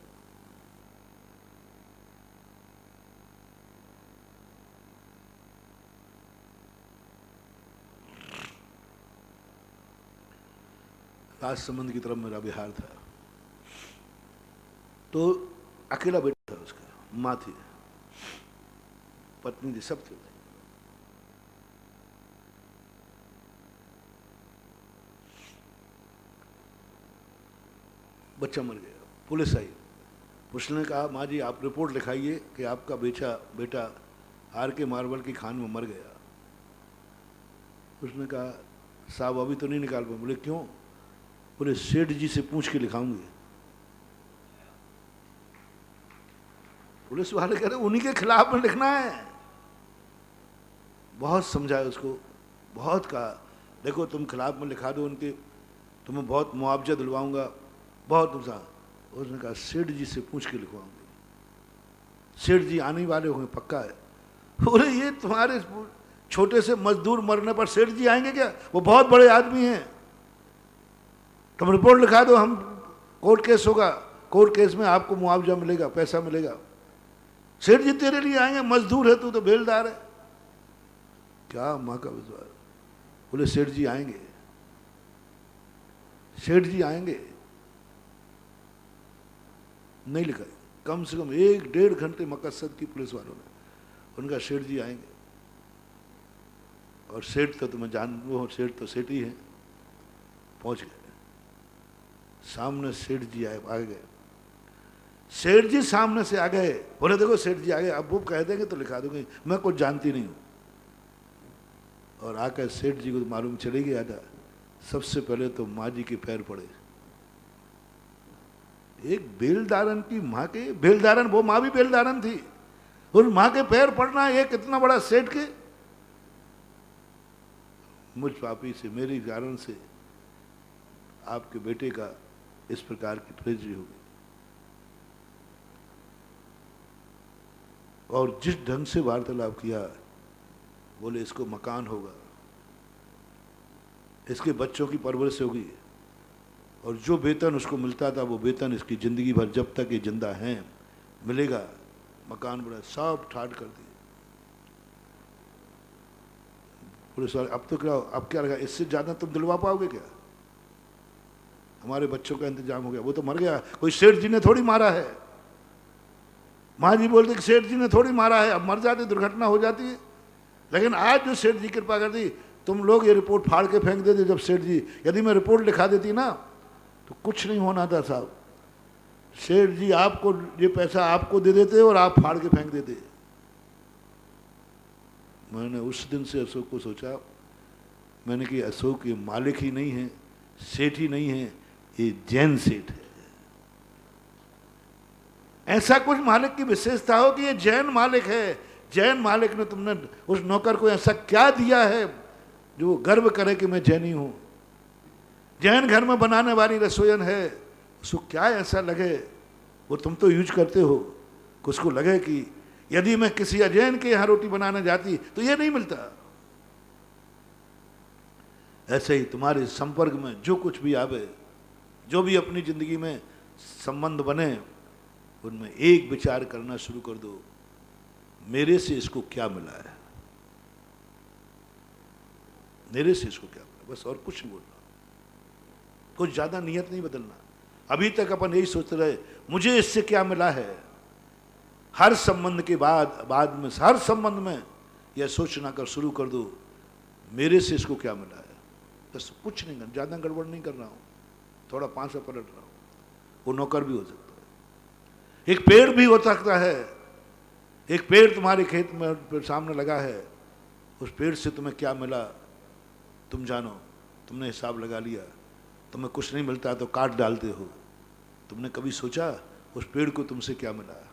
राजसमंद की तरफ मेरा बिहार था, तो अकेला बेटा था उसका, माँ थी, पत्नी थी, सब थे। बच्चा मर गया। पुलिस आई, पुलिस ने कहा माँ जी आप रिपोर्ट लिखाइए कि आपका बेटा आर.के. मारवाल की खान में मर गया। उसने कहा साहब अभी तो नहीं निकाल पाए। बोले क्यों? बोले सेठ जी से पूछ के लिखाऊंगी। पुलिस वाले कह रहे उन्हीं के खिलाफ में लिखना है। बहुत समझाया उसको, बहुत कहा देखो तुम खिलाफ में लिखा दो उनके, तुम्हें बहुत मुआवजा दिलवाऊंगा, बहुत नुकसान। उसने कहा सेठ जी से पूछ के लिखवाऊंगी, सेठ जी आने वाले होंगे पक्का है। बोले ये तुम्हारे छोटे से मजदूर मरने पर सेठ जी आएंगे क्या? वो बहुत बड़े आदमी हैं, तुम रिपोर्ट लिखा दो, हम कोर्ट केस होगा, कोर्ट केस में आपको मुआवजा मिलेगा, पैसा मिलेगा। सेठ जी तेरे लिए आएंगे, मजदूर है तू तो बेलदार है। क्या माँ का विश्वास। बोले सेठ जी आएंगे, सेठ जी आएंगे। नहीं लिखा, कम से कम 1-1.5 घंटे मकसद की पुलिस वालों ने। उनका सेठ जी आएंगे, और सेठ तो तुम्हें जान, वो सेठ तो सेठ ही है। पहुंच गए, सामने सेठ जी आए, आ गए। सेठ जी सामने से आ गए, बोले देखो सेठ जी आ गए, अब वो कह देंगे तो लिखा दूंगी, मैं कुछ जानती नहीं हूं। और आकर सेठ जी को मालूम चले गया था। सबसे पहले तो माँ जी के पैर पड़े। एक बेलदारन की माँ के, बेलदारन वो माँ भी बेलदारन थी, उस माँ के पैर पड़ना एक इतना बड़ा सेठ के। मुझ पापी से, मेरी कारण से आपके बेटे का इस प्रकार की ट्रेजरी हो गई। और जिस ढंग से वार्तालाप किया, बोले इसको मकान होगा, इसके बच्चों की परवरिश होगी, और जो वेतन उसको मिलता था वो वेतन इसकी ज़िंदगी भर जब तक ये जिंदा हैं मिलेगा। मकान बना, सब ठाट कर दिए पुलिस वाले। अब तो क्या, अब क्या लगा, इससे ज़्यादा तुम दिलवा पाओगे क्या? हमारे बच्चों का इंतजाम हो गया, वो तो मर गया, कोई सेठ जी ने थोड़ी मारा है। माँ जी बोलते कि सेठ जी ने थोड़ी मारा है, अब मर जाती, दुर्घटना हो जाती है। लेकिन आज जो सेठ जी कृपा कर दी, तुम लोग ये रिपोर्ट फाड़ के फेंक देते। जब सेठ जी, यदि मैं रिपोर्ट लिखा देती ना तो कुछ नहीं होना था साहब। सेठ जी आपको ये पैसा आपको दे देते और आप फाड़ के फेंक देते। मैंने उस दिन से अशोक को सोचा, मैंने कि अशोक ये मालिक ही नहीं है, सेठ ही नहीं है, ये जैन सेठ है। ऐसा कुछ मालिक की विशेषता हो कि ये जैन मालिक है। जैन मालिक ने तुमने उस नौकर को ऐसा क्या दिया है जो गर्व करे कि मैं जैनी हूं। जैन घर में बनाने वाली रसोईन है, उसको क्या ऐसा लगे, वो तुम तो यूज करते हो, कि उसको लगे कि यदि मैं किसी अजैन के यहां रोटी बनाने जाती तो ये नहीं मिलता। ऐसे ही तुम्हारे संपर्क में जो कुछ भी आवे, जो भी अपनी जिंदगी में संबंध बने, उनमें एक विचार करना शुरू कर दो, मेरे से इसको क्या मिला है, मेरे से इसको क्या मिला, बस और कुछ नहीं बोलना, कुछ ज्यादा नियत नहीं बदलना। अभी तक अपन यही सोच रहे मुझे इससे क्या मिला है। हर संबंध के बाद में हर संबंध में यह सोचना कर शुरू कर दो, मेरे से इसको क्या मिला है। बस कुछ नहीं कर, ज्यादा गड़बड़ नहीं कर रहा हूं, थोड़ा पांसा पलट रहा हूं। वो नौकर भी हो सकता है, एक पेड़ भी हो सकता है। एक पेड़ तुम्हारे खेत में सामने लगा है, उस पेड़ से तुम्हें क्या मिला तुम जानो, तुमने हिसाब लगा लिया। तुम्हें कुछ नहीं मिलता तो काट डालते हो। तुमने कभी सोचा उस पेड़ को तुमसे क्या मिला?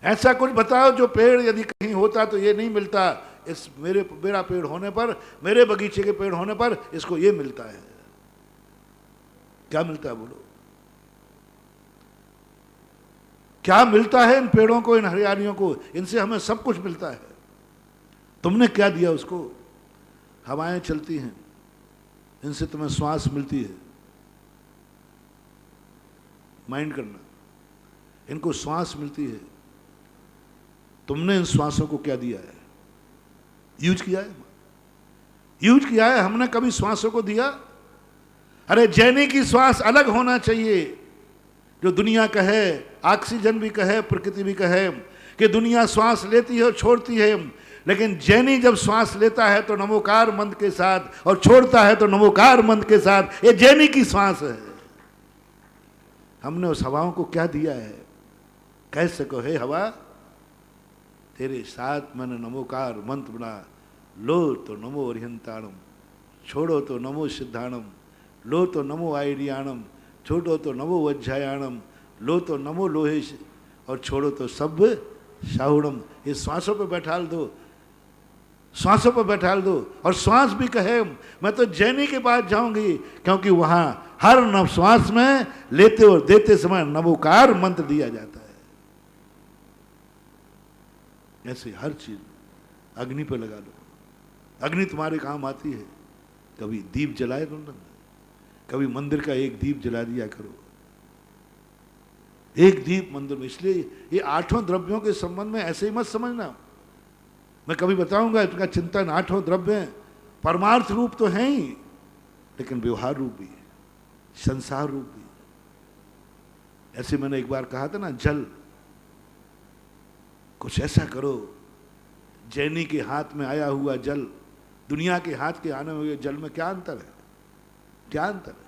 ऐसा कुछ बताओ जो पेड़ यदि कहीं होता तो ये नहीं मिलता, इस मेरा पेड़ होने पर, मेरे बगीचे के पेड़ होने पर इसको ये मिलता है। क्या मिलता है बोलो? क्या मिलता है इन पेड़ों को, इन हरियालियों को? इनसे हमें सब कुछ मिलता है। तुमने क्या दिया उसको? हवाएं चलती हैं, इनसे तुम्हें श्वास मिलती है। माइंड करना, इनको श्वास मिलती है। तुमने इन श्वासों को क्या दिया है? यूज किया है? यूज किया है? हमने कभी श्वासों को दिया? अरे जैनी की श्वास अलग होना चाहिए। जो दुनिया कहे, ऑक्सीजन भी कहे, प्रकृति भी कहे कि दुनिया श्वास लेती है और छोड़ती है, लेकिन जैनी जब श्वास लेता है तो नमोकार मंत्र के साथ और छोड़ता है तो नमोकार मंत्र के साथ। ये जैनी की श्वास है। हमने उस हवाओं को क्या दिया है? कह सको, हे हवा तेरे साथ मैंने नमोकार मंत्र बना, लो तो नमो अरिहंताणम, छोड़ो तो नमो सिद्धाणम, लो तो नमो आइडियाणम, छोड़ो तो नमो वज्जायाणम, लो तो नमो लोहे और छोड़ो तो सब शाहुणम। ये श्वासों पे बैठाल दो, श्वासों पर बैठाल दो। और श्वास भी कहे मैं तो जैनी के पास जाऊंगी, क्योंकि वहां हर नव श्वास में लेते और देते समय नमोकार मंत्र दिया जाता है। ऐसे हर चीज अग्नि पर लगा लो, अग्नि तुम्हारे काम आती है। कभी दीप जलाए तुमने? कभी मंदिर का एक दीप जला दिया करो, एक दीप मंदिर में। इसलिए ये आठों द्रव्यों के संबंध में ऐसे ही मत समझना। मैं कभी बताऊंगा इसका चिंतन। आठों द्रव्य परमार्थ रूप तो हैं ही, लेकिन व्यवहार रूप भी है, संसार रूप भी। ऐसे मैंने एक बार कहा था ना, जल, कुछ ऐसा करो जैनी के हाथ में आया हुआ जल, दुनिया के हाथ के आने हुए जल में क्या अंतर है? क्या अंतर है?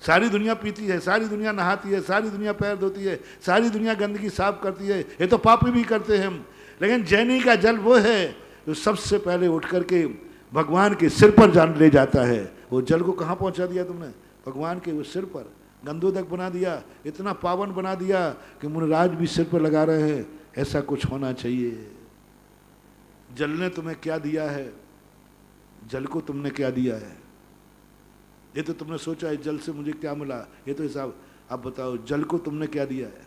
सारी दुनिया पीती है, सारी दुनिया नहाती है, सारी दुनिया पैर धोती है, सारी दुनिया गंदगी साफ करती है, ये तो पापी भी करते हैं हम। लेकिन जैनी का जल वो है जो सबसे पहले उठ करके भगवान के सिर पर जान ले जाता है। वो जल को कहाँ पहुंचा दिया तुमने? भगवान के उस सिर पर गंधोदक बना दिया, इतना पावन बना दिया कि मुनिराज भी सिर पर लगा रहे हैं। ऐसा कुछ होना चाहिए। जल ने तुम्हें क्या दिया है? जल को तुमने क्या दिया है? ये तो तुमने सोचा है जल से मुझे क्या मिला, ये तो हिसाब। अब बताओ जल को तुमने क्या दिया है?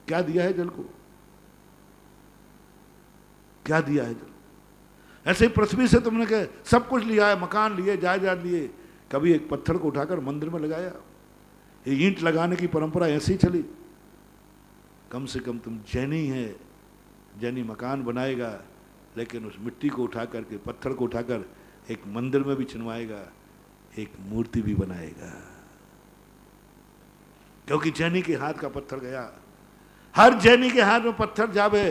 क्या दिया है जल को? क्या दिया है जल? ऐसे ही पृथ्वी से तुमने क्या सब कुछ लिया है, मकान लिए, जायदाद लिए, कभी एक पत्थर को उठाकर मंदिर में लगाया? ये ईंट लगाने की परंपरा ऐसे ही चली। कम से कम तुम जैनी है, जैनी मकान बनाएगा, लेकिन उस मिट्टी को उठा करके, पत्थर को उठाकर एक मंदिर में भी चिनवाएगा, एक मूर्ति भी बनाएगा, क्योंकि जैनी के हाथ का पत्थर गया। हर जैनी के हाथ में पत्थर जावे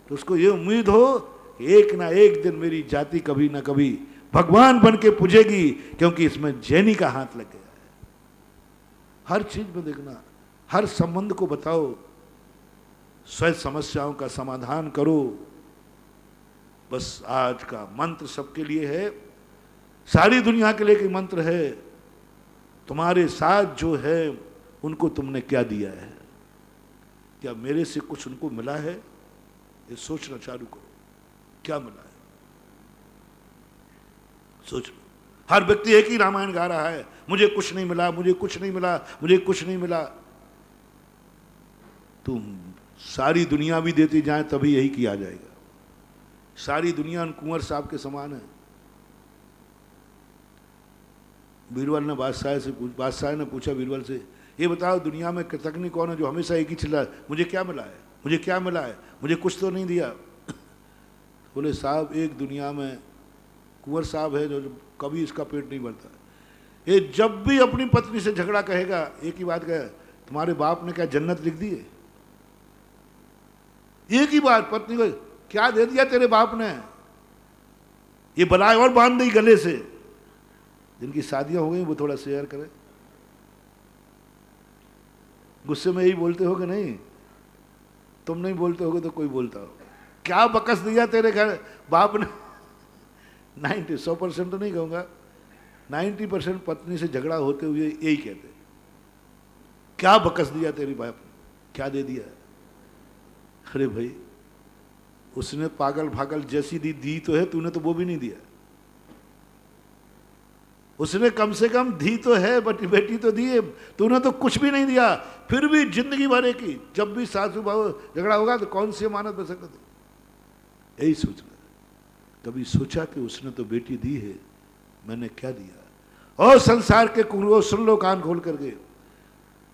तो उसको ये उम्मीद हो कि एक ना एक दिन मेरी जाति कभी ना कभी भगवान बन के पूजेगी, क्योंकि इसमें जैनी का हाथ लग गया है। हर चीज में देखना, हर संबंध को बताओ, स्वयं समस्याओं का समाधान करो। बस आज का मंत्र सबके लिए है, सारी दुनिया के लिए एक मंत्र है, तुम्हारे साथ जो है उनको तुमने क्या दिया है? क्या मेरे से कुछ उनको मिला है? ये सोचना चालू करो, क्या मिला है? सोच लो। हर व्यक्ति एक ही रामायण गा रहा है, मुझे कुछ नहीं मिला, मुझे कुछ नहीं मिला, मुझे कुछ नहीं मिला। तुम सारी दुनिया भी देती जाए तभी यही किया जाएगा। सारी दुनिया उन कुंवर साहब के समान है। बीरबल ने बादशाह ने पूछा बीरबल से, ये बताओ दुनिया में कृतज्ञ कौन है जो हमेशा एक ही चिल्ला, मुझे क्या मिला है, मुझे क्या मिला है, मुझे कुछ तो नहीं दिया। बोले साहब एक दुनिया में कुंवर साहब है जो कभी इसका पेट नहीं भरता। ये जब भी अपनी पत्नी से झगड़ा कहेगा एक ही बात कहे, तुम्हारे बाप ने क्या जन्नत लिख दी है? एक ही बात, पत्नी को क्या दे दिया तेरे बाप ने? ये बलाय और बांध दी गले से। जिनकी शादियां हो गई वो थोड़ा शेयर करें। गुस्से में यही बोलते हो कि नहीं? तुम नहीं बोलते होगे तो कोई बोलता हो। क्या बकस दिया तेरे घर बाप ने? 100% तो नहीं कहूंगा, 90% पत्नी से झगड़ा होते हुए यही कहते, क्या बकस दिया तेरी बाप ने, क्या दे दिया? अरे भाई उसने पागल भागल जैसी दी तो है, तूने तो वो भी नहीं दिया। उसने कम से कम दी तो है, बेटी तो दी है, तूने तो कुछ भी नहीं दिया। फिर भी जिंदगी भर की, जब भी सासू बहू झगड़ा होगा तो कौन सी अमानत बच सकती? यही सोचना। कभी सोचा कि उसने तो बेटी दी है, मैंने क्या दिया? और संसार के कुंवरों सुन लो कान खोल करके,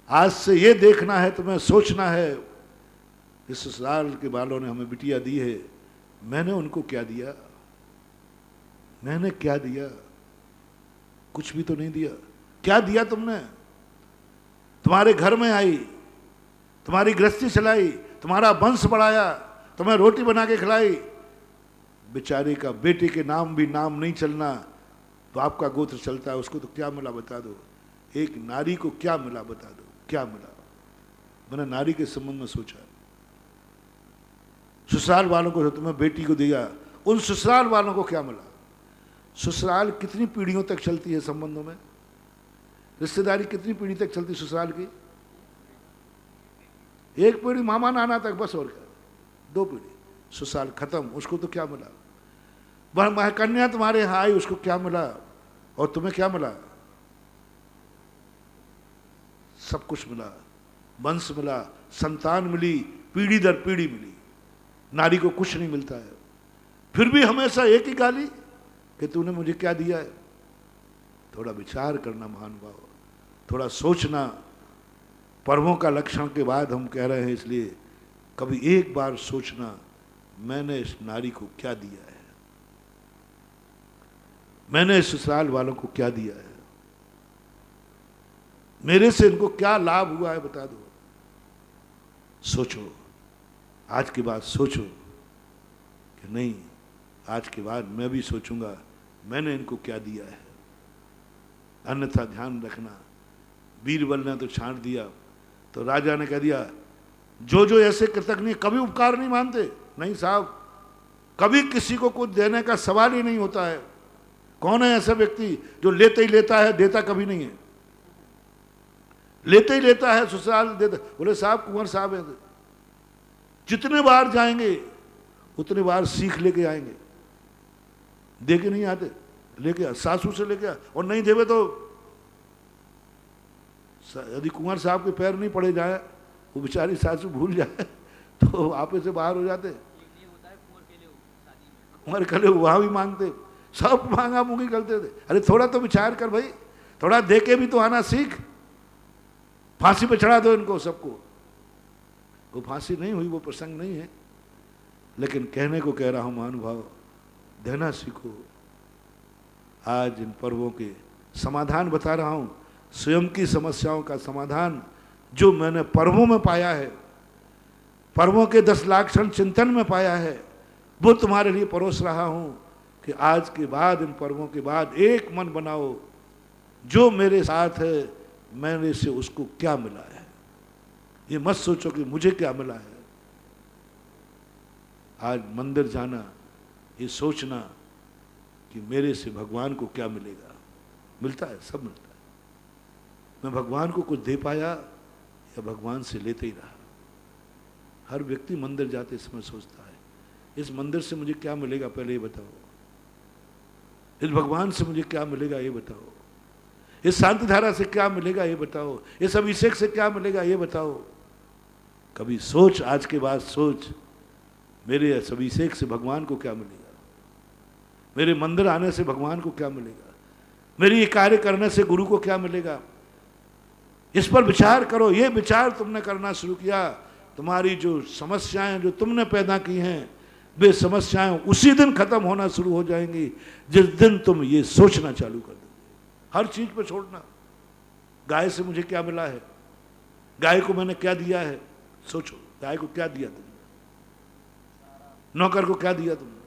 आज से ये देखना है, तुम्हें सोचना है, इस ससुराल के बालों ने हमें बिटिया दी है, मैंने उनको क्या दिया? मैंने क्या दिया? कुछ भी तो नहीं दिया। क्या दिया तुमने? तुम्हारे घर में आई, तुम्हारी गृहस्थी चलाई, तुम्हारा वंश बढ़ाया, तुम्हें रोटी बना के खिलाई। बेचारे का बेटे के नाम भी नाम नहीं चलना, बाप का गोत्र चलता है, उसको तो क्या मिला बता दो? एक नारी को क्या मिला बता दो? क्या मिला? मैंने नारी के संबंध में सोचा। ससुराल वालों को, तुम्हें बेटी को दिया, उन ससुराल वालों को क्या मिला? ससुराल कितनी पीढ़ियों तक चलती है संबंधों में? रिश्तेदारी कितनी पीढ़ी तक चलती ससुराल की? एक पीढ़ी मामा नाना तक, बस। और क्या? 2 पीढ़ी, ससुराल खत्म। उसको तो क्या मिला? वह कन्या तुम्हारे यहाँ आई, उसको क्या मिला? और तुम्हें क्या मिला? सब कुछ मिला। वंश मिला, संतान मिली, पीढ़ी दर पीढ़ी मिली। नारी को कुछ नहीं मिलता है। फिर भी हमेशा एक ही गाली कि तूने मुझे क्या दिया है? थोड़ा विचार करना महानुभाव, थोड़ा सोचना। पर्वों का लक्षण के बाद हम कह रहे हैं, इसलिए कभी एक बार सोचना, मैंने इस नारी को क्या दिया है? मैंने इस ससुराल वालों को क्या दिया है? मेरे से इनको क्या लाभ हुआ है? बता दो। सोचो, आज के बाद सोचो कि नहीं, आज के बाद मैं भी सोचूंगा मैंने इनको क्या दिया है। अन्यथा ध्यान रखना, बीरबल ने तो छांट दिया, तो राजा ने कह दिया, जो ऐसे कृतज्ञ कभी उपकार नहीं मानते। नहीं साहब, कभी किसी को कुछ देने का सवाल ही नहीं होता है। कौन है ऐसा व्यक्ति जो लेते ही लेता है, देता कभी नहीं है? लेते ही लेता है, ससुराल देता। बोले साहब कुंवर साहब है, जितने बार जाएंगे उतने बार सीख लेके आएंगे। दे के नहीं आते, लेके सासू से लेके आ, और नहीं देवे तो यदि कुंवर साहब के पैर नहीं पड़े जाए, वो बेचारी सासू भूल जाए तो आपे से बाहर हो जाते। हमारे कल वहाँ भी मांगते, सब मांगा मुंगी करते थे। अरे थोड़ा तो विचार कर भाई, थोड़ा दे के भी तो आना सीख। फांसी पे चढ़ा दो इनको सबको। वो फांसी नहीं हुई, वो प्रसंग नहीं है, लेकिन कहने को कह रहा हूं महानुभाव, देना सीखो। आज इन पर्वों के समाधान बता रहा हूं, स्वयं की समस्याओं का समाधान जो मैंने पर्वों में पाया है, पर्वों के 10 लाख क्षण चिंतन में पाया है, वो तुम्हारे लिए परोस रहा हूं कि आज के बाद, इन पर्वों के बाद एक मन बनाओ, जो मेरे साथ है मैंने से उसको क्या मिला है। ये मत सोचो कि मुझे क्या मिला है। आज मंदिर जाना, ये सोचना कि मेरे से भगवान को क्या मिलेगा। मिलता है, सब मिलता है। मैं भगवान को कुछ दे पाया या भगवान से लेते ही रहा। हर व्यक्ति मंदिर जाते समय सोचता है, इस मंदिर से मुझे क्या मिलेगा, पहले ये बताओ। इस भगवान से मुझे क्या मिलेगा, ये बताओ। इस शांति धारा से क्या मिलेगा, ये बताओ। इस अभिषेक से क्या मिलेगा, ये बताओ। कभी सोच, आज के बाद सोच, मेरे इस अभिषेक से भगवान को क्या मिलेगा, मेरे मंदिर आने से भगवान को क्या मिलेगा, मेरे ये कार्य करने से गुरु को क्या मिलेगा। इस पर विचार करो। ये विचार तुमने करना शुरू किया, तुम्हारी जो समस्याएं जो तुमने पैदा की हैं, वे समस्याएं उसी दिन खत्म होना शुरू हो जाएंगी जिस दिन तुम ये सोचना चालू कर दो। हर चीज पे छोड़ना। गाय से मुझे क्या मिला है, गाय को मैंने क्या दिया है, सोचो। गाय को क्या दिया तुमने, नौकर को क्या दिया तुमने,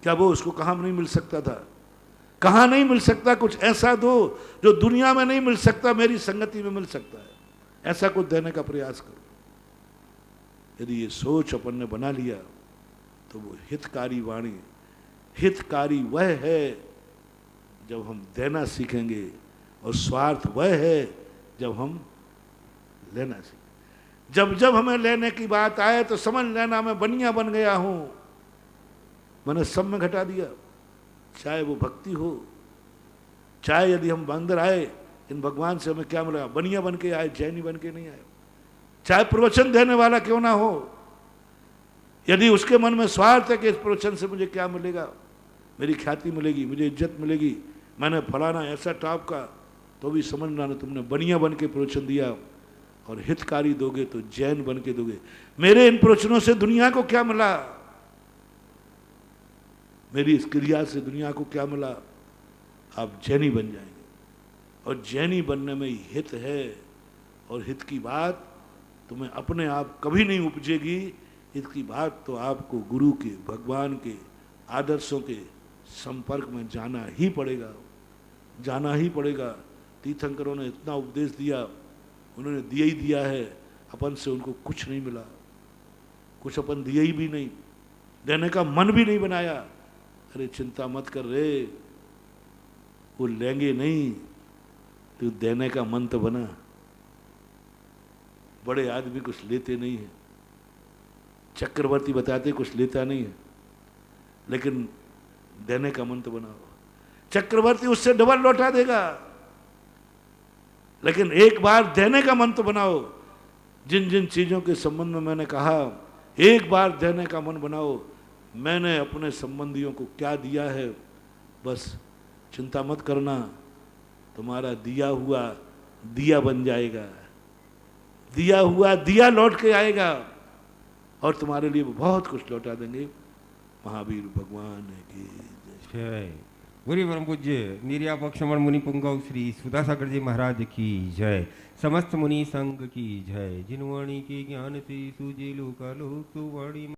क्या वो उसको कहां नहीं मिल सकता था, कहां नहीं मिल सकता। कुछ ऐसा दो जो दुनिया में नहीं मिल सकता, मेरी संगति में मिल सकता है। ऐसा कुछ देने का प्रयास करो। यदि ये सोच अपन ने बना लिया तो वो हितकारी वाणी, हितकारी वह है जब हम देना सीखेंगे, और स्वार्थ वह है जब हम लेना सीखेंगे। जब जब हमें लेने की बात आए तो समझ लेना मैं बनिया बन गया हूं, मैंने सब में घटा दिया। चाहे वो भक्ति हो, चाहे यदि हम अंदर आए, इन भगवान से हमें क्या मिलेगा, बनिया बन के आए, जैनी बन के नहीं आए। चाहे प्रवचन देने वाला क्यों ना हो, यदि उसके मन में स्वार्थ है कि इस प्रवचन से मुझे क्या मिलेगा, मेरी ख्याति मिलेगी, मुझे इज्जत मिलेगी, मैंने फलाना ऐसा टॉप का, तो भी समझना ना तुमने बनिया बन के प्रवचन दिया। और हितकारी दोगे तो जैन बन के दोगे। मेरे इन प्रवचनों से दुनिया को क्या मिला, मेरी इस क्रिया से दुनिया को क्या मिला, आप जैनी बन जाएंगे। और जैनी बनने में हित है, और हित की बात तुम्हें अपने आप कभी नहीं उपजेगी। हित की बात तो आपको गुरु के, भगवान के आदर्शों के संपर्क में जाना ही पड़ेगा, जाना ही पड़ेगा। तीर्थंकरों ने इतना उपदेश दिया, उन्होंने दिया ही दिया है, अपन से उनको कुछ नहीं मिला, कुछ अपन दिए ही भी नहीं, देने का मन भी नहीं बनाया। अरे चिंता मत कर रे, वो लेंगे नहीं, तो देने का मन तो बना। बड़े आदमी कुछ लेते नहीं है, चक्रवर्ती बताते कुछ लेता नहीं है, लेकिन देने का मन तो बनाओ। चक्रवर्ती उससे डबल लौटा देगा, लेकिन एक बार देने का मन तो बनाओ। जिन जिन चीजों के संबंध में मैंने कहा, एक बार देने का मन बनाओ। मैंने अपने संबंधियों को क्या दिया है, बस चिंता मत करना, तुम्हारा दिया हुआ दिया बन जाएगा, दिया हुआ दिया लौट के आएगा, और तुम्हारे लिए बहुत कुछ लौटा देंगे। महावीर भगवान की जय। गुरु परम पूज्य निर्यापक श्रमण मुनि पुंगव श्री सुधासागर जी महाराज की जय। समस्त मुनि संघ की जय। जिनवाणी के ज्ञान से सूझे लोका लोक वाणी।